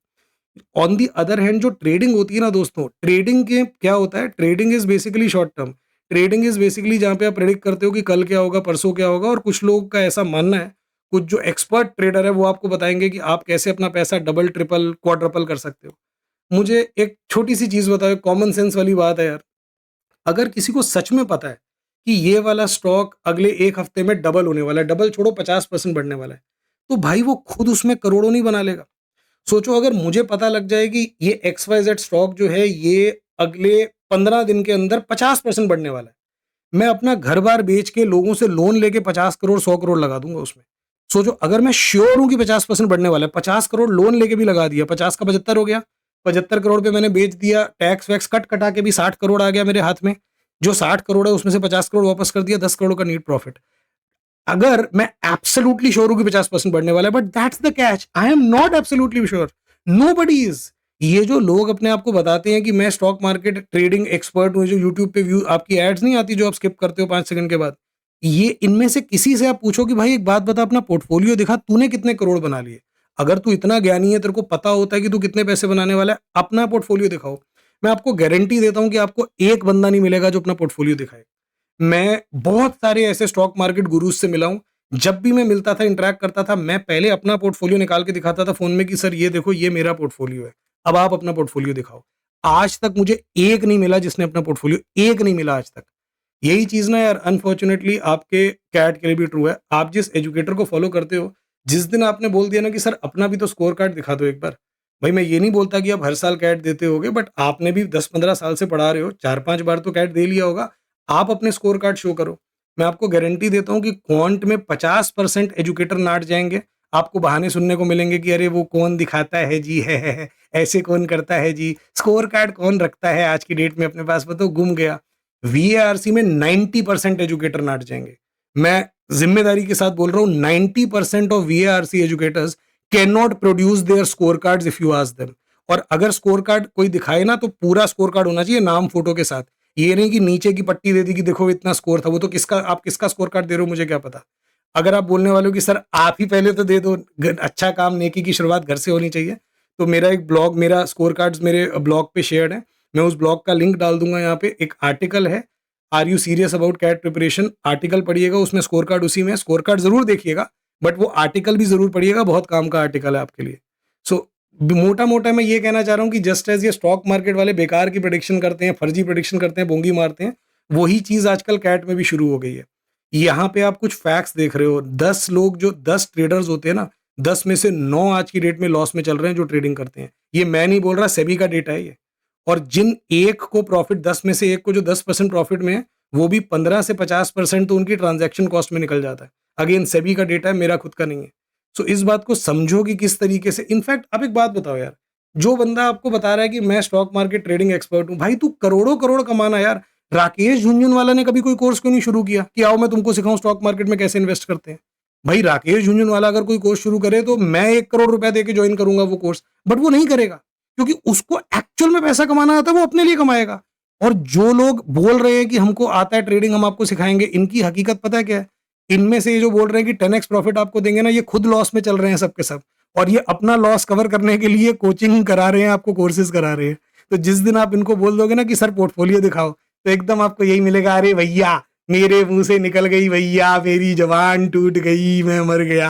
ऑन दी अदर हैंड जो ट्रेडिंग होती है ना दोस्तों, ट्रेडिंग के क्या होता है, trading is basically short term. Trading is basically जहाँ पे आप प्रेडिक्ट करते हो कि कल क्या होगा, परसों क्या होगा, और कुछ लोगों का ऐसा मानना है, कुछ जो एक्सपर्ट ट्रेडर है वो आपको बताएंगे कि आप कैसे अपना पैसा डबल, ट्रिपल, क्वाड्रपल कर सकते हो। मुझे एक छोटी सी चीज़ बताओ, कॉमन सेंस वाली बात है यार। अगर किसी को सच में पता है कि ये वाला स्टॉक अगले एक हफ्ते में डबल होने वाला है, डबल छोड़ो 50% बढ़ने वाला है, तो भाई वो खुद उसमें करोड़ों नहीं बना लेगा? सोचो अगर मुझे पता लग जाए कि ये XYZ स्टॉक जो है ये अगले 15 दिन के अंदर 50% बढ़ने वाला है, मैं अपना घर बार बेच के लोगों से लोन लेके 50 करोड़ 100 करोड़ लगा दूंगा उसमें। सोचो अगर मैं श्योर हूं कि 50% बढ़ने वाला है, 50 करोड़ लोन लेके भी लगा दिया, 50 का 75 हो गया, 75 करोड़ पे मैंने बेच दिया, टैक्स वैक्स कट कटा के भी 60 करोड़ आ गया मेरे हाथ में। जो 60 करोड़ है उसमें से 50 करोड़ वापस कर दिया, 10 करोड़ का नीट प्रॉफिट। अगर मैं एब्सोल्युटली श्योर हूं कि 50% बढ़ने वाला है, but that's the catch, I am not absolutely sure, nobody is. ये जो लोग अपने आप को बताते हैं कि मैं स्टॉक मार्केट ट्रेडिंग एक्सपर्ट हूँ, जो यूट्यूब पे व्यू आपकी एड्स नहीं आती जो आप स्किप करते हो 5 सेकंड के बाद, ये इनमें से किसी से आप पूछो कि भाई एक बात बता, अपना पोर्टफोलियो दिखा, तूने कितने करोड़ बना लिए? अगर तू इतना ज्ञानी है, तेरे को पता होता है कि तू कितने पैसे बनाने वाला है, अपना पोर्टफोलियो दिखाओ। मैं आपको गारंटी देता हूँ कि आपको एक बंदा नहीं मिलेगा जो अपना पोर्टफोलियो दिखाए। मैं बहुत सारे ऐसे स्टॉक मार्केट गुरुज से मिला हूँ। जब भी मैं मिलता था, इंटरैक्ट करता था, मैं पहले अपना पोर्टफोलियो निकाल के दिखाता था फ़ोन में कि सर ये देखो, ये मेरा पोर्टफोलियो है। अब आप अपना पोर्टफोलियो दिखाओ। आज तक मुझे एक नहीं मिला जिसने अपना पोर्टफोलियो, एक नहीं मिला आज तक। यही चीज़ ना यार, अनफॉर्च्यूनेटली आपके कैट के लिए भी ट्रू है। आप जिस एजुकेटर को फ़ॉलो करते हो, जिस दिन आपने बोल दिया ना कि सर अपना भी तो स्कोर कार्ड दिखा दो एक बार। भाई मैं ये नहीं बोलता कि आप हर साल कैट देते होगे, बट आपने भी 10-15 साल से पढ़ा रहे हो, 4-5 बार तो कैट दे लिया होगा। आप अपने स्कोर कार्ड शो करो। मैं आपको गारंटी देता हूँ कि क्वांट में 50% एजुकेटर नाट जाएँगे। आपको बहाने सुनने को मिलेंगे कि अरे वो कौन दिखाता है जी, है, ऐसे कौन करता है जी, स्कोर कार्ड कौन रखता है आज की डेट में अपने पास, वो तो गुम गया। वीएआरसी में 90% एजुकेटर नाट जाएँगे। मैं ज़िम्मेदारी के साथ बोल रहा हूँ, 90% of VARC educators can not produce their scorecards if you ask them. और अगर स्कोर कार्ड कोई दिखाए ना, तो पूरा स्कोर कार्ड होना चाहिए नाम, फ़ोटो के साथ। ये नहीं कि नीचे की पट्टी दे दी कि देखो इतना स्कोर था, वो तो किसका, आप किसका स्कोर कार्ड दे रहे हो मुझे क्या पता। अगर आप बोलने वाले हो कि सर आप ही पहले तो दे दो, अच्छा काम, नेकी की शुरुआत घर से होनी चाहिए, तो मेरा एक ब्लॉग, मेरा स्कोर कार्ड्स मेरे ब्लॉग पे शेयर्ड है। मैं उस ब्लॉग का लिंक डाल दूंगा यहाँ पे। एक आर्टिकल है, are you serious about CAT preparation, article पढ़िएगा, उसमें स्कोर कार्ड उसी में, स्कोर कार्ड जरूर देखिएगा, बट वो आर्टिकल भी जरूर पढ़िएगा, बहुत काम का आर्टिकल है आपके लिए। सो मोटा मोटा मैं ये कहना चाह रहा हूँ कि जस्ट एज ये स्टॉक मार्केट वाले बेकार की प्रेडिक्शन करते हैं, फर्जी प्रेडिक्शन करते हैं, बोंगी मारते हैं, वही चीज आजकल कैट में भी शुरू हो गई है। यहाँ पे आप कुछ फैक्ट्स देख रहे हो, 10 लोग, जो 10 ट्रेडर्स होते हैं ना, 10 में से 9 आज की डेट में लॉस में चल रहे हैं जो ट्रेडिंग करते हैं। ये मैं नहीं बोल रहा, सेबी का डेटा है ये। और जिन एक को प्रॉफिट, 10 में से एक को जो 10% प्रॉफिट में है, वो भी 15 से 50% तो उनकी ट्रांजैक्शन कॉस्ट में निकल जाता है। अगेन सेबी का डेटा है, मेरा खुद का नहीं है। सो इस बात को समझो कि किस तरीके से, इनफैक्ट आप एक बात बताओ यार, जो बंदा आपको बता रहा है कि मैं स्टॉक मार्केट ट्रेडिंग एक्सपर्ट हूँ, भाई तू करोड़ों करोड़ कमाना यार। राकेश झुनझुनवाला ने कभी कोई कोर्स क्यों नहीं शुरू किया कि आओ मैं तुमको सिखाऊं स्टॉक मार्केट में कैसे इन्वेस्ट करते हैं? भाई राकेश झुनझुनवाला अगर कोई कोर्स शुरू करे तो मैं 1 करोड़ रुपया देके ज्वाइन करूंगा वो कोर्स, बट वो नहीं करेगा, क्योंकि उसको एक्चुअल में पैसा कमाना आता है, वो अपने लिए कमाएगा। और जो लोग बोल रहे हैं कि हमको आता है ट्रेडिंग, हम आपको सिखाएंगे, इनकी हकीकत पता है क्या है? इनमें से ये जो बोल रहे हैं कि 10x प्रॉफिट आपको देंगे ना, ये खुद लॉस में चल रहे हैं सबके सब, और ये अपना लॉस कवर करने के लिए कोचिंग करा रहे हैं, आपको कोर्सेज करा रहे हैं। तो जिस दिन आप इनको बोल दोगे ना कि सर पोर्टफोलियो दिखाओ, तो एकदम आपको यही मिलेगा, अरे भैया मेरे मुंह से निकल गई भैया, मेरी जबान टूट गई, मैं मर गया।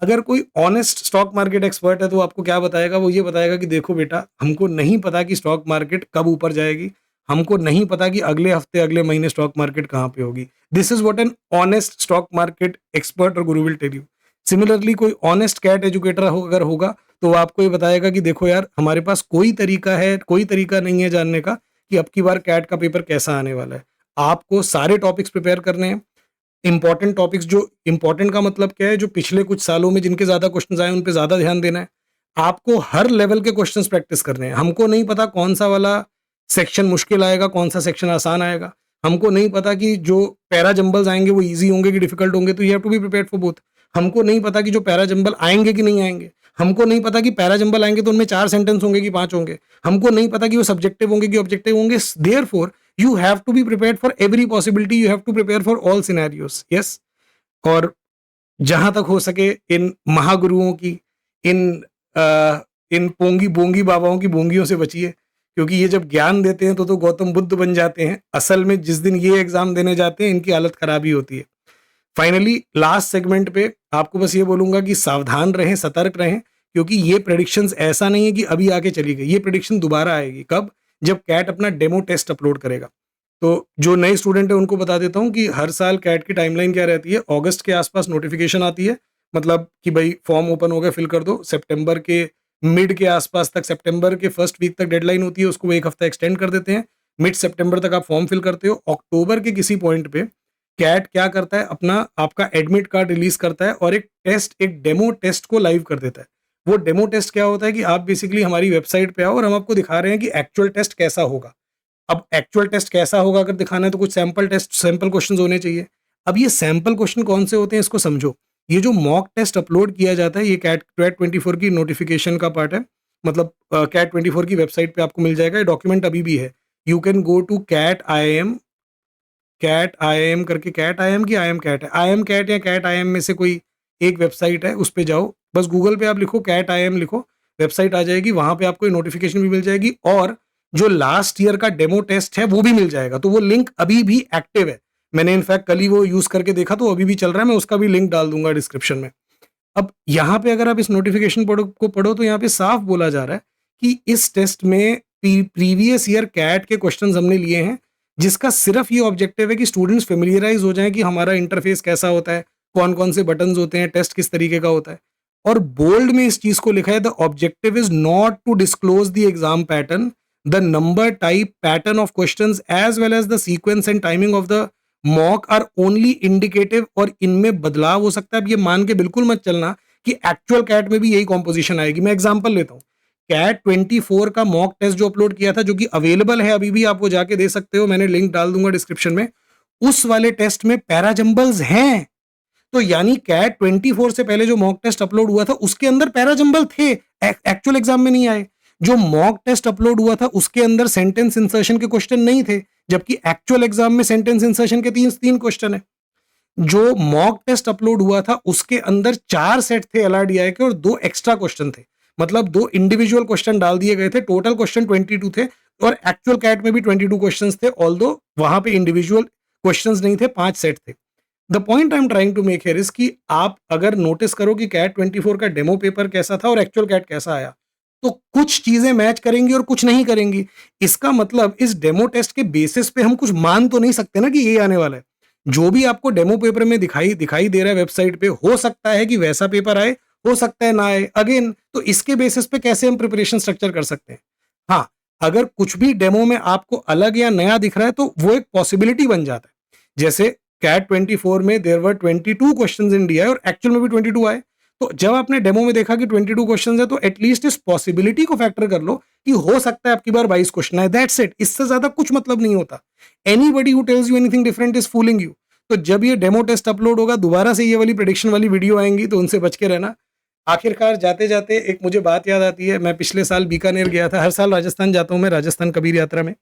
अगर कोई ऑनेस्ट स्टॉक मार्केट एक्सपर्ट है तो आपको क्या बताएगा? वो ये बताएगा कि देखो बेटा, हमको नहीं पता कि स्टॉक मार्केट कब ऊपर जाएगी, हमको नहीं पता कि अगले हफ्ते, अगले महीने स्टॉक मार्केट कहाँ पे होगी। This is what an honest stock market expert और गुरु विल टेल यू। सिमिलरली कोई ऑनेस्ट कैट एजुकेटर अगर होगा, तो वो आपको ये बताएगा कि देखो यार, हमारे पास कोई तरीका है, कोई तरीका नहीं है जानने का कि अब की बार कैट का पेपर कैसा आने वाला है। आपको सारे टॉपिक्स प्रिपेयर करने हैं। इंपॉर्टेंट टॉपिक्स, जो इंपॉर्टेंट का मतलब क्या है, जो पिछले कुछ सालों में जिनके ज्यादा क्वेश्चंस आए उन पे ज्यादा ध्यान देना है। आपको हर लेवल के क्वेश्चंस प्रैक्टिस करने हैं। हमको नहीं पता कौन सा वाला सेक्शन मुश्किल आएगा, कौन सा सेक्शन आसान आएगा। हमको नहीं पता कि जो पैरा जंबल्स आएंगे वो इजी होंगे कि डिफिकल्ट होंगे, तो you have to be prepared for both. हमको नहीं पता कि जो पैरा जंबल आएंगे कि नहीं आएंगे। हमको नहीं पता कि पैरा जंबल आएंगे तो उनमें 4 सेंटेंस होंगे कि 5 होंगे। हमको नहीं पता कि वो सब्जेक्टिव होंगे कि ऑब्जेक्टिव होंगे। Therefore you have to be prepared for every possibility, you have to prepare for all scenarios, yes। और जहां तक हो सके इन महागुरुओं की, इन इन पोंगी बोंगी बाबाओं की बोंगियों से बचिए, क्योंकि ये जब ज्ञान देते हैं तो गौतम बुद्ध बन जाते हैं। असल में जिस दिन ये एग्जाम देने जाते हैं इनकी हालत खराब ही होती है। फाइनली लास्ट सेगमेंट पे आपको बस ये बोलूंगा कि सावधान रहें, सतर्क रहें, क्योंकि ये प्रेडिक्शंस ऐसा नहीं है कि अभी आके चली गई। ये प्रेडिक्शन दोबारा आएगी कब? जब कैट अपना डेमो टेस्ट अपलोड करेगा। तो जो नए स्टूडेंट है उनको बता देता हूँ कि हर साल कैट की टाइमलाइन क्या रहती है। अगस्त के आसपास नोटिफिकेशन आती है, मतलब कि भाई फॉर्म ओपन हो गया, फिल कर दो। सितंबर के मिड के आसपास तक, सितंबर के फर्स्ट वीक तक डेडलाइन होती है, उसको 1 हफ्ता एक्सटेंड कर देते हैं। मिड सितंबर तक आप फॉर्म फिल करते हो। अक्टूबर के किसी पॉइंट पे कैट क्या करता है, अपना आपका एडमिट कार्ड रिलीज करता है और एक टेस्ट, एक डेमो टेस्ट को लाइव कर देता है। वो डेमो टेस्ट क्या होता है कि आप बेसिकली हमारी वेबसाइट पे आओ और हम आपको दिखा रहे हैं कि एक्चुअल टेस्ट कैसा होगा। अब एक्चुअल टेस्ट कैसा होगा अगर दिखाना है तो कुछ सैंपल टेस्ट, सैंपल क्वेश्चंस होने चाहिए। अब ये सैंपल क्वेश्चन कौन से होते हैं इसको समझो। ये जो मॉक टेस्ट अपलोड किया जाता है, ये कैट 24 की नोटिफिकेशन का पार्ट है। मतलब कैट 24 की वेबसाइट पे आपको मिल जाएगा, ये डॉक्यूमेंट अभी भी है। You can go to CAT I M करके, कैट आई एम की आई एम कैट है, आई एम कैट या कैट आई एम में से कोई एक वेबसाइट है, उस पे जाओ, बस गूगल पे आप लिखो कैट आई एम लिखो, वेबसाइट आ जाएगी, वहां पे आपको नोटिफिकेशन भी मिल जाएगी और जो लास्ट ईयर का डेमो टेस्ट है वो भी मिल जाएगा। तो वो लिंक अभी भी एक्टिव है, मैंने इनफैक्ट कल ही वो यूज करके देखा तो अभी भी चल रहा है, मैं उसका भी लिंक डाल दूंगा डिस्क्रिप्शन में। अब यहाँ पे अगर आप इस नोटिफिकेशन को पढ़ो तो यहाँ पे साफ बोला जा रहा है कि इस टेस्ट में प्रीवियस ईयर कैट के क्वेश्चंस हमने लिए हैं, जिसका सिर्फ ये ऑब्जेक्टिव है कि स्टूडेंट्स फेमिलियराइज हो जाएं कि हमारा इंटरफेस कैसा होता है, कौन कौन से बटन्स होते हैं, टेस्ट किस तरीके का होता है। और बोल्ड में इस चीज को लिखा है, the objective is not to disclose the exam pattern, the number type pattern of questions as well as the sequence and timing of the mock are only indicative, और इनमें बदलाव हो सकता है। अब ये मान के बिल्कुल मत चलना कि एक्चुअल कैट में भी यही कॉम्पोजिशन आएगी। मैं एग्जांपल लेता हूँ, कैट 24 का मॉक टेस्ट जो अपलोड किया था, जो कि अवेलेबल है अभी भी, आप वो जाके दे सकते हो, मैंने लिंक डाल दूंगा डिस्क्रिप्शन में, उस वाले टेस्ट में पैराजंबल्स हैं। तो यानी कैट 24 से पहले जो मॉक टेस्ट अपलोड हुआ था उसके अंदर पैराजंबल थे, एक्चुअल एग्जाम में नहीं आए। जो मॉक टेस्ट अपलोड हुआ था उसके अंदर सेंटेंस इंसर्शन के क्वेश्चन नहीं थे, जबकि एक्चुअल एग्जाम में सेंटेंस इंसर्शन के तीन तीन क्वेश्चन है। जो मॉक टेस्ट अपलोड हुआ था उसके अंदर 4 सेट थे एलआरडीआई के और 2 एक्स्ट्रा क्वेश्चन थे, मतलब 2 इंडिविजुअल क्वेश्चन डाल दिए गए थे, टोटल क्वेश्चन 22 थे और एक्चुअल कैट में भी 22 क्वेश्चंस थे, ऑल्दो वहां पे इंडिविजुअल क्वेश्चंस नहीं थे, 5 सेट थे। The point I am trying to make here is कि आप अगर नोटिस करो कि कैट 24 का डेमो पेपर कैसा था और एक्चुअल कैट कैसा आया, तो कुछ चीजें मैच करेंगी और कुछ नहीं करेंगी। इसका मतलब इस डेमो टेस्ट के बेसिस पे हम कुछ मान तो नहीं सकते ना कि ये आने वाला है। जो भी आपको डेमो पेपर में दिखाई दिखाई दे रहा है वेबसाइट पे, हो सकता है कि वैसा पेपर आए, हो सकता है ना आए। अगेन, तो इसके बेसिस पे कैसे हम प्रिपरेशन स्ट्रक्चर कर सकते हैं? हाँ, अगर कुछ भी डेमो में आपको अलग या नया दिख रहा है तो वो एक पॉसिबिलिटी बन जाता है। जैसे कैट 24 में there were 22 questions in DI और एक्चुअल में भी 22 आए। तो जब आपने डेमो में देखा कि 22 क्वेश्चंस है तो एटलीस्ट इस पॉसिबिलिटी को फैक्टर कर लो कि हो सकता है आपकी बार 22 क्वेश्चन है, दैट्स इट। इससे ज्यादा कुछ मतलब नहीं होता। Anybody who tells you anything different is fooling you. तो जब ये डेमो टेस्ट अपलोड होगा, दोबारा से ये वाली प्रेडिक्शन वाली वीडियो आएंगी, तो उनसे बच के रहना। आखिरकार जाते जाते एक मुझे बात याद आती है, मैं पिछले साल बीकानेर गया था, हर साल राजस्थान जाता हूँ मैं, राजस्थान कबीर यात्रा में।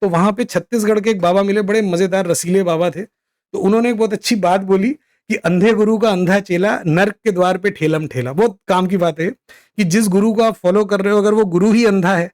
तो वहां पे छत्तीसगढ़ के एक बाबा मिले, बड़े मजेदार रसीले बाबा थे। तो उन्होंने एक बहुत अच्छी बात बोली कि अंधे गुरु का अंधा चेला, नर्क के द्वार पे ठेलम ठेला। बहुत काम की बात है कि जिस गुरु को आप फॉलो कर रहे हो, अगर वो गुरु ही अंधा है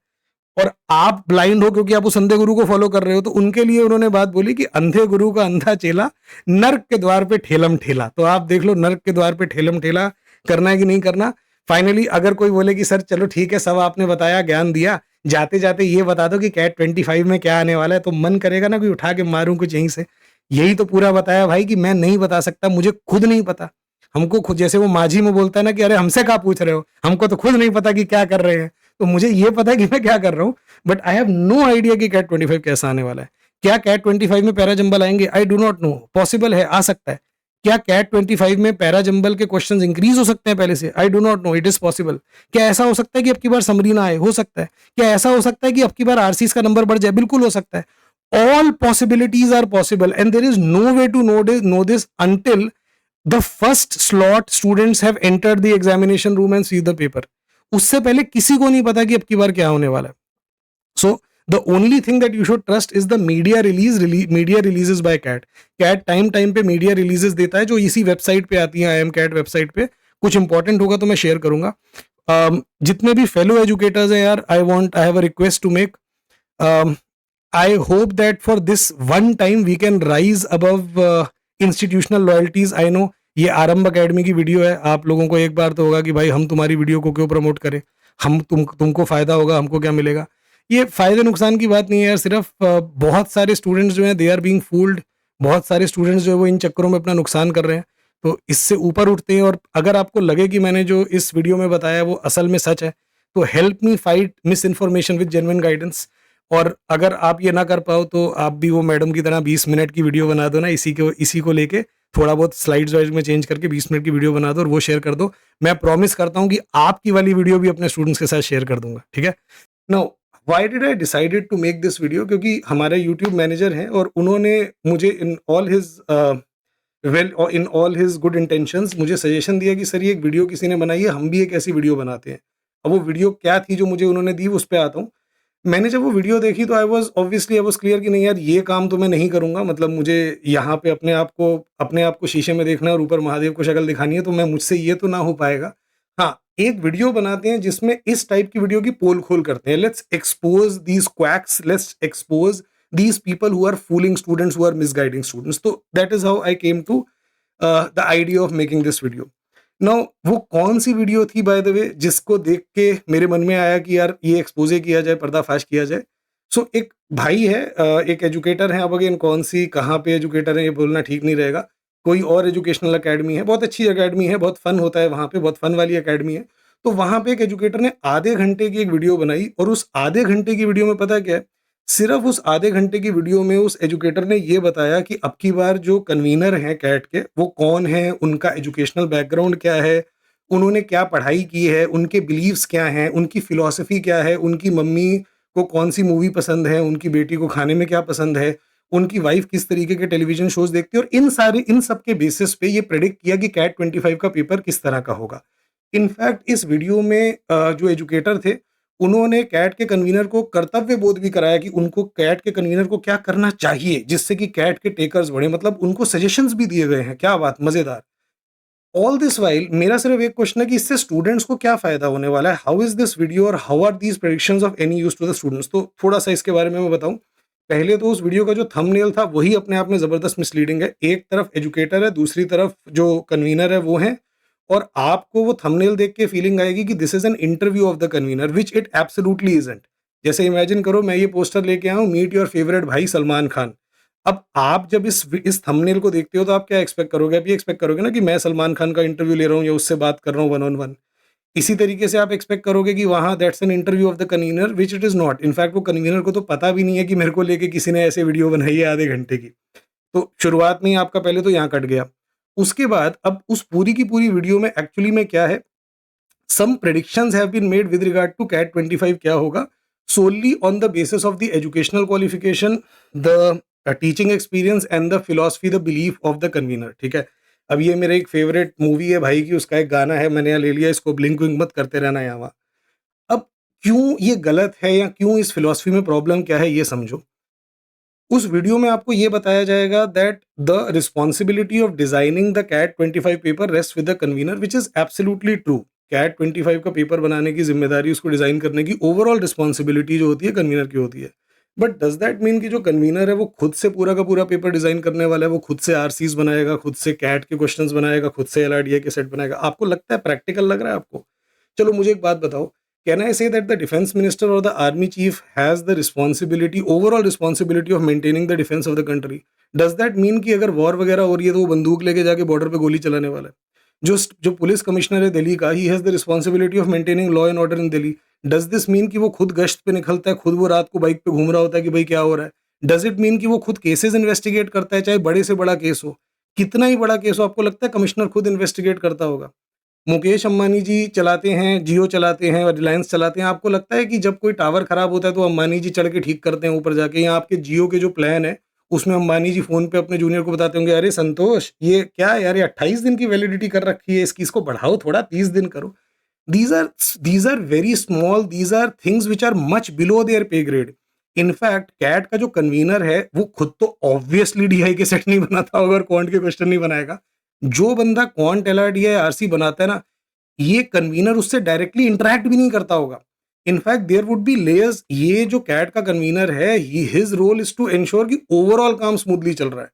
और आप ब्लाइंड हो क्योंकि आप उस अंधे गुरु को फॉलो कर रहे हो, तो उनके लिए उन्होंने बात बोली कि अंधे गुरु का अंधा चेला, नर्क के द्वार पे ठेलम ठेला। तो आप देख लो नर्क के द्वार पे ठेलम ठेला करना है कि नहीं करना। फाइनली अगर कोई बोले कि सर चलो ठीक है, सब आपने बताया, ज्ञान दिया, जाते जाते ये बता दो कि कैट 25 में क्या आने वाला है, तो मन करेगा ना कि उठा के मारूं कुछ यहीं से। यही तो पूरा बताया भाई कि मैं नहीं बता सकता, मुझे खुद नहीं पता। हमको खुद, जैसे वो माझी में बोलता है ना कि अरे हमसे क्या पूछ रहे हो, हमको तो खुद नहीं पता कि क्या कर रहे हैं। तो मुझे ये पता है कि मैं क्या कर रहा हूँ, but I have no idea कि कैट 25 कैसा आने वाला है। क्या कैट 25 में पैराजंबल आएंगे? आई डू नॉट नो। पॉसिबल है, आ सकता है। क्या कैट 25 में पैराजंबल के क्वेश्चंस इंक्रीज हो सकते हैं पहले से? आई do not no, it is possible. क्या ऐसा हो सकता है कि अब की बार समरी ना आए? हो सकता है। क्या ऐसा हो सकता है कि अब की बार आरसीस का नंबर बढ़ जाए? बिल्कुल हो सकता है। all possibilities are possible and there is no way to know this until the first slot students have entered the examination room and see the paper. उससे पहले किसी को नहीं पता कि अब की बार क्या होने वाला है। So the only thing that you should trust is the media releases by CAT. CAT time पे मीडिया रिलीजेस देता है, जो इसी वेबसाइट पे आती है, IMCAT वेबसाइट पे। कुछ इंपॉर्टेंट होगा तो मैं शेयर करूंगा। जितने भी फेलो एजुकेटर्स हैं यार, I have a request to make. I hope that for this one time we can rise above institutional loyalties. I know ये आरंभ अकेडमी की वीडियो है, आप लोगों को एक बार तो होगा कि भाई हम तुम्हारी वीडियो को क्यों प्रमोट करें, हम तुमको फायदा होगा, हमको क्या मिलेगा। ये फायदे नुकसान की बात नहीं है यार, सिर्फ बहुत सारे स्टूडेंट्स जो हैं दे आर बीइंग फूल्ड। बहुत सारे स्टूडेंट्स जो है वो इन चक्करों में अपना नुकसान कर रहे हैं, तो इससे ऊपर उठते हैं। और अगर आपको लगे कि मैंने जो इस वीडियो में बताया वो असल में सच है, तो help me fight miss information with genuine guidance. और अगर आप ये ना कर पाओ तो आप भी वो मैडम की तरह 20 मिनट की वीडियो बना दो ना, इसी को लेके थोड़ा बहुत स्लाइड्स वाइज में चेंज करके 20 मिनट की वीडियो बना दो और वो शेयर कर दो। मैं प्रॉमिस करता हूँ कि आपकी वाली वीडियो भी अपने स्टूडेंट्स के साथ शेयर कर दूंगा, ठीक है। Now why did I decided to make this video? क्योंकि हमारे यूट्यूब मैनेजर हैं और उन्होंने मुझे in all his good intentions मुझे सजेशन दिया कि सर ये एक वीडियो किसी ने बनाई है, हम भी एक ऐसी वीडियो बनाते हैं। अब वो वीडियो क्या थी जो मुझे उन्होंने दी, उस पे आता हूँ। मैंने जब वो वीडियो देखी तो आई वाज़ क्लियर कि नहीं यार, ये काम तो मैं नहीं करूँगा। मतलब मुझे यहाँ पे अपने आप को शीशे में देखना है और ऊपर महादेव को शक्ल दिखानी है, तो मुझसे ये तो ना हो पाएगा। हाँ, एक वीडियो बनाते हैं जिसमें इस टाइप की वीडियो की पोल खोल करते हैं। Let's expose these quacks, let's expose these people who are fooling students, who are misguiding students. So that is how I came to the idea of making this video. Now वो कौन सी video थी by the way जिसको देख के मेरे मन में आया कि यार ये एक्सपोजे किया जाए, पर्दाफाश किया जाए। सो एक भाई है, एक एजुकेटर है। अब अगेन कौन सी कहाँ पे एजुकेटर है ये बोलना ठीक नहीं रहेगा। कोई और एजुकेशनल अकेडमी है, बहुत अच्छी अकेडमी है, बहुत फन होता है वहाँ पे, बहुत फन वाली अकेडमी है। तो वहाँ पे एक एजुकेटर ने आधे घंटे की एक वीडियो बनाई और उस आधे घंटे की वीडियो में पता क्या है, सिर्फ उस आधे घंटे की वीडियो में उस एजुकेटर ने ये बताया कि अब की बार जो कन्वीनर हैं कैट के, वो कौन है, उनका एजुकेशनल बैकग्राउंड क्या है, उन्होंने क्या पढ़ाई की है, उनके बिलीव्स क्या हैं, उनकी फ़िलॉसफ़ी क्या है, उनकी मम्मी को कौन-सी मूवी पसंद है, उनकी बेटी को खाने में क्या पसंद है, उनकी वाइफ़ किस तरीके के टेलीविज़न शोज़ देखती है, और इन सब के बेसिस पे ये प्रेडिक्ट किया कि कैट 25 का पेपर किस तरह का होगा। इनफैक्ट इस वीडियो में जो एजुकेटर थे, उन्होंने कैट के कन्वीनर को कर्तव्य बोध भी कराया कि उनको कैट के कन्वीनर को क्या करना चाहिए, जिससे कि कैट के टेकर्स बढ़े। मतलब उनको सजेशंस भी दिए गए हैं। क्या बात, मज़ेदार। ऑल दिस व्हाइल मेरा सिर्फ एक क्वेश्चन है कि इससे स्टूडेंट्स को क्या फ़ायदा होने वाला है? हाउ इज़ दिस वीडियो और how are these predictions of any use to the students? तो थोड़ा-सा इसके बारे में मैं बताऊँ। पहले तो उस वीडियो का जो थंबनेल था वही अपने आप में ज़बरदस्त मिसलीडिंग है। एक तरफ एजुकेटर है, दूसरी तरफ जो कन्वीनर है वो हैं, और आपको वो थंबनेल देख के फीलिंग आएगी कि this is an interview of the convener, which it absolutely isn't. जैसे इमेजिन करो मैं ये पोस्टर लेके आया हूँ, मीट योर फेवरेट भाई सलमान खान। अब आप जब इस थंबनेल को देखते हो तो आप क्या एक्सपेक्ट करोगे? आप ये एक्सपेक्ट करोगे ना कि मैं सलमान खान का इंटरव्यू ले रहा हूँ या उससे बात कर रहा हूँ वन ऑन वन। इसी तरीके से आप एक्सपेक्ट करोगे कि वहाँ that's an interview of the convener, which it is not. In fact वो कन्वीनर को तो पता भी नहीं है कि मेरे को लेके किसी ने ऐसे वीडियो बनाई है आधे घंटे की। तो शुरुआत में ही आपका पहले तो यहाँ कट गया। उसके बाद अब उस पूरी की पूरी वीडियो में एक्चुअली में क्या है, some predictions have been made with regard to CAT 25 क्या होगा, solely on the basis of the educational qualification, the teaching experience and the philosophy, the belief of the convener। ठीक है। अब ये मेरा एक फेवरेट मूवी है भाई की, उसका एक गाना है, मैंने यहाँ ले लिया इसको, ब्लिंक विंक मत करते रहना यहाँ वहाँ। अब क्यों ये गलत है या क्यों इस फिलॉसफी में प्रॉब्लम क्या है ये समझो। उस वीडियो में आपको ये बताया जाएगा that the responsibility of designing the CAT 25 paper rest with the convener, which is absolutely true. CAT 25 का पेपर बनाने की जिम्मेदारी, उसको डिजाइन करने की ओवरऑल रिस्पॉन्सिबिलिटी जो होती है कन्वीनर की होती है। बट डज दैट मीन कि जो कन्वीनर है वो खुद से पूरा का पूरा पेपर डिजाइन करने वाला है, वो खुद से आरसीज बनाएगा, खुद से कैट के क्वेश्चंस बनाएगा, खुद से एलआरडीए के सेट बनाएगा? आपको लगता है, प्रैक्टिकल लग रहा है आपको? चलो मुझे एक बात बताओ, can I say that the defense minister or the army chief has the responsibility, overall responsibility of maintaining the defense of the country? Does that mean कि अगर वॉर वगैरह हो रही है तो वो बंदूक लेके जाके बॉर्डर पे गोली चलाने वाला है? जो पुलिस कमिश्नर है दिल्ली का, he has the responsibility of maintaining law and order in Delhi. Does this mean कि वो खुद गश्त पे निकलता है, खुद वो रात को बाइक पे घूम रहा होता है कि भाई क्या हो रहा है? डज इट मीन कि वो खुद केसेस इन्वेस्टिगेट करता है, चाहे बड़े से बड़ा केस हो? कितना ही बड़ा केस हो, आपको लगता है कमिश्नर खुद इन्वेस्टिगेट करता होगा? मुकेश अंबानी जी चलाते हैं, जियो चलाते हैं और रिलायंस चलाते हैं। आपको लगता है कि जब कोई टावर खराब होता है तो अंबानी जी चढ़ के ठीक करते हैं ऊपर जाके? या आपके जियो के जो प्लान है उसमें अंबानी जी फ़ोन पे अपने जूनियर को बताते होंगे, अरे संतोष ये क्या है यार, ये 28 दिन की वैलिडिटी कर रखी है, इसको बढ़ाओ थोड़ा, 30 दिन करो। These are very small, these are things which are much below their pay grade. In fact CAT का जो कन्वीनर है वो खुद तो ऑब्वियसली डीआई के सेट नहीं बनाता होगा और क्वांट के क्वेश्चन नहीं बनाएगा। जो बंदा क्वांट एलआरडीआई आरसी बनाता है ना, ये कन्वीनर उससे डायरेक्टली इंटरैक्ट भी नहीं करता होगा। In fact there would be layers. ये जो कैट का कन्वीनर है, his role is to ensure कि ओवरऑल काम स्मूथली चल रहा है।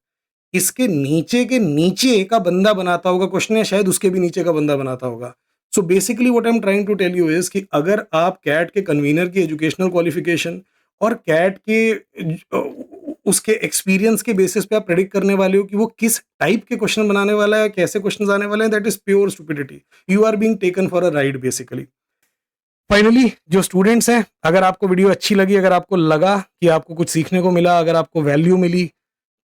इसके नीचे के नीचे का बंदा बनाता होगा क्वेश्चन, या शायद उसके भी नीचे का बंदा बनाता होगा। So basically what I am trying to tell you is कि अगर आप कैट के कन्वीनर की एजुकेशनल क्वालिफिकेशन और कैट के उसके एक्सपीरियंस के बेसिस पे आप प्रेडिक्ट करने वाले हो कि वो किस टाइप के क्वेश्चन बनाने वाला है, कैसे क्वेश्चन आने वाले हैं, that is pure stupidity. You are being taken for a ride basically. Finally जो स्टूडेंट्स हैं, अगर आपको वीडियो अच्छी लगी, अगर आपको लगा कि आपको कुछ सीखने को मिला, अगर आपको वैल्यू मिली,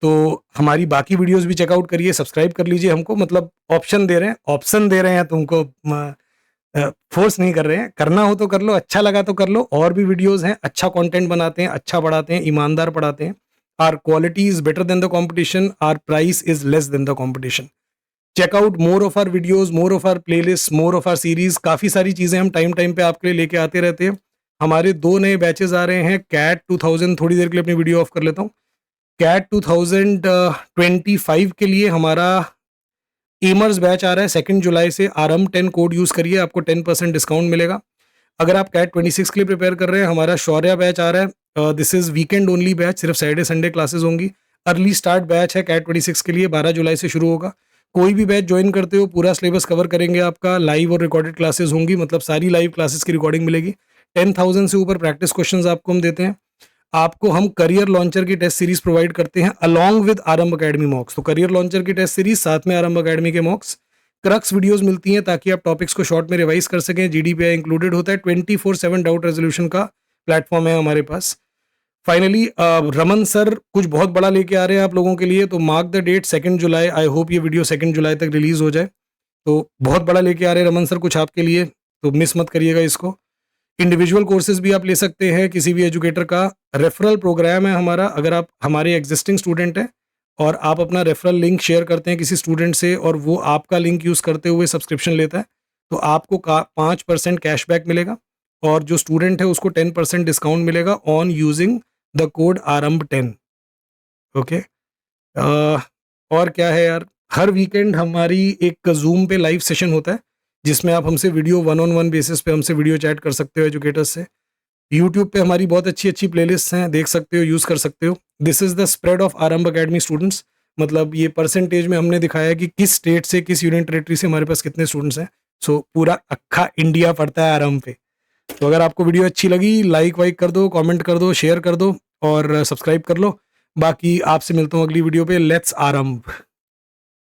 तो हमारी बाकी वीडियोस भी चेकआउट करिए, सब्सक्राइब कर लीजिए हमको। मतलब ऑप्शन दे रहे हैं तुमको, फोर्स नहीं कर रहे हैं। करना हो तो कर लो, अच्छा लगा तो कर लो। और भी वीडियोस हैं, अच्छा कंटेंट बनाते हैं, अच्छा पढ़ाते हैं, ईमानदार पढ़ाते हैं। Our quality is better than the competition, our price is less than the competition. Check out more of our videos, more of our playlist, more of our series. काफ़ी सारी चीज़ें हम टाइम टाइम पे आपके लिए लेके आते रहते हैं। हमारे 2 नए बैचेस आ रहे हैं। कैट 2000, थोड़ी देर के लिए अपनी वीडियो ऑफ कर लेता हूँ। कैट 2025 के लिए हमारा एमर्स बैच आ रहा है 2 जुलाई से। आरम 10 कोड यूज़ करिए, आपको 10% डिस्काउंट मिलेगा। अगर आप कैट 26 के लिए प्रिपेयर कर रहे हैं, हमारा शौर्य बैच आ रहा है। This is weekend only batch, सिर्फ सैटरडे संडे क्लासेस होंगी। अर्ली स्टार्ट बैच है कैट 26 के लिए, 12 जुलाई से शुरू होगा। कोई भी बैच ज्वाइन करते हो, पूरा सिलेबस कवर करेंगे आपका। लाइव और रिकॉर्डेड क्लासेस होंगी, मतलब सारी लाइव क्लासेस की रिकॉर्डिंग मिलेगी। 10,000 से ऊपर प्रैक्टिस क्वेश्चंस आपको हम देते हैं। आपको हम करियर लॉन्चर की टेस्ट सीरीज प्रोवाइड करते हैं अलॉन्ग विद आरंभ अकेडमी मॉक्स। तो करियर लॉन्चर की टेस्ट सीरीज, साथ में आरंभ अकेडमी के मॉक्स, क्रक्स वीडियोस मिलती हैं ताकि आप टॉपिक्स को शॉर्ट में रिवाइज कर सकें। जीडीपीआई इंक्लूडेड होता है। 24/7 डाउट रेजोल्यूशन का प्लेटफॉर्म है हमारे पास। फाइनली रमन सर कुछ बहुत बड़ा लेके आ रहे हैं आप लोगों के लिए, तो मार्क द डेट 2 जुलाई। आई होप ये वीडियो 2 जुलाई तक रिलीज हो जाए। तो बहुत बड़ा लेके आ रहे हैं रमन सर कुछ आपके लिए, तो मिस मत करिएगा इसको। इंडिविजुअल कोर्सेज भी आप ले सकते हैं किसी भी एजुकेटर का। रेफरल प्रोग्राम है हमारा। अगर आप हमारे एग्जिस्टिंग स्टूडेंट हैं और आप अपना रेफरल लिंक शेयर करते हैं किसी स्टूडेंट से और वो आपका लिंक यूज़ करते हुए सब्सक्रिप्शन लेता है, तो आपको 5% कैशबैक मिलेगा और जो स्टूडेंट है उसको 10% डिस्काउंट मिलेगा ऑन यूजिंग द कोड आरंभ 10। ओके। और क्या है यार, हर वीकेंड हमारी एक जूम पे लाइव सेशन होता है जिसमें आप हमसे वीडियो 1-on-1 बेसिस पे हमसे वीडियो चैट कर सकते हो एजुकेटर्स से। यूट्यूब पे हमारी बहुत अच्छी अच्छी प्लेलिस्ट हैं, देख सकते हो, यूज़ कर सकते हो। This is the spread of आरंभ अकेडमी स्टूडेंट्स, मतलब ये परसेंटेज में हमने दिखाया है कि किस स्टेट से, किस यूनियन टेरेटरी से हमारे पास कितने स्टूडेंट्स हैं। सो पूरा अक्खा इंडिया पड़ता है आरंभ पे। तो अगर आपको वीडियो अच्छी लगी, लाइक वाइक कर दो, कमेंट कर दो, शेयर कर दो और सब्सक्राइब कर लो। बाकी आपसे मिलता हूँ अगली वीडियो पे। लेट्स आरंभ।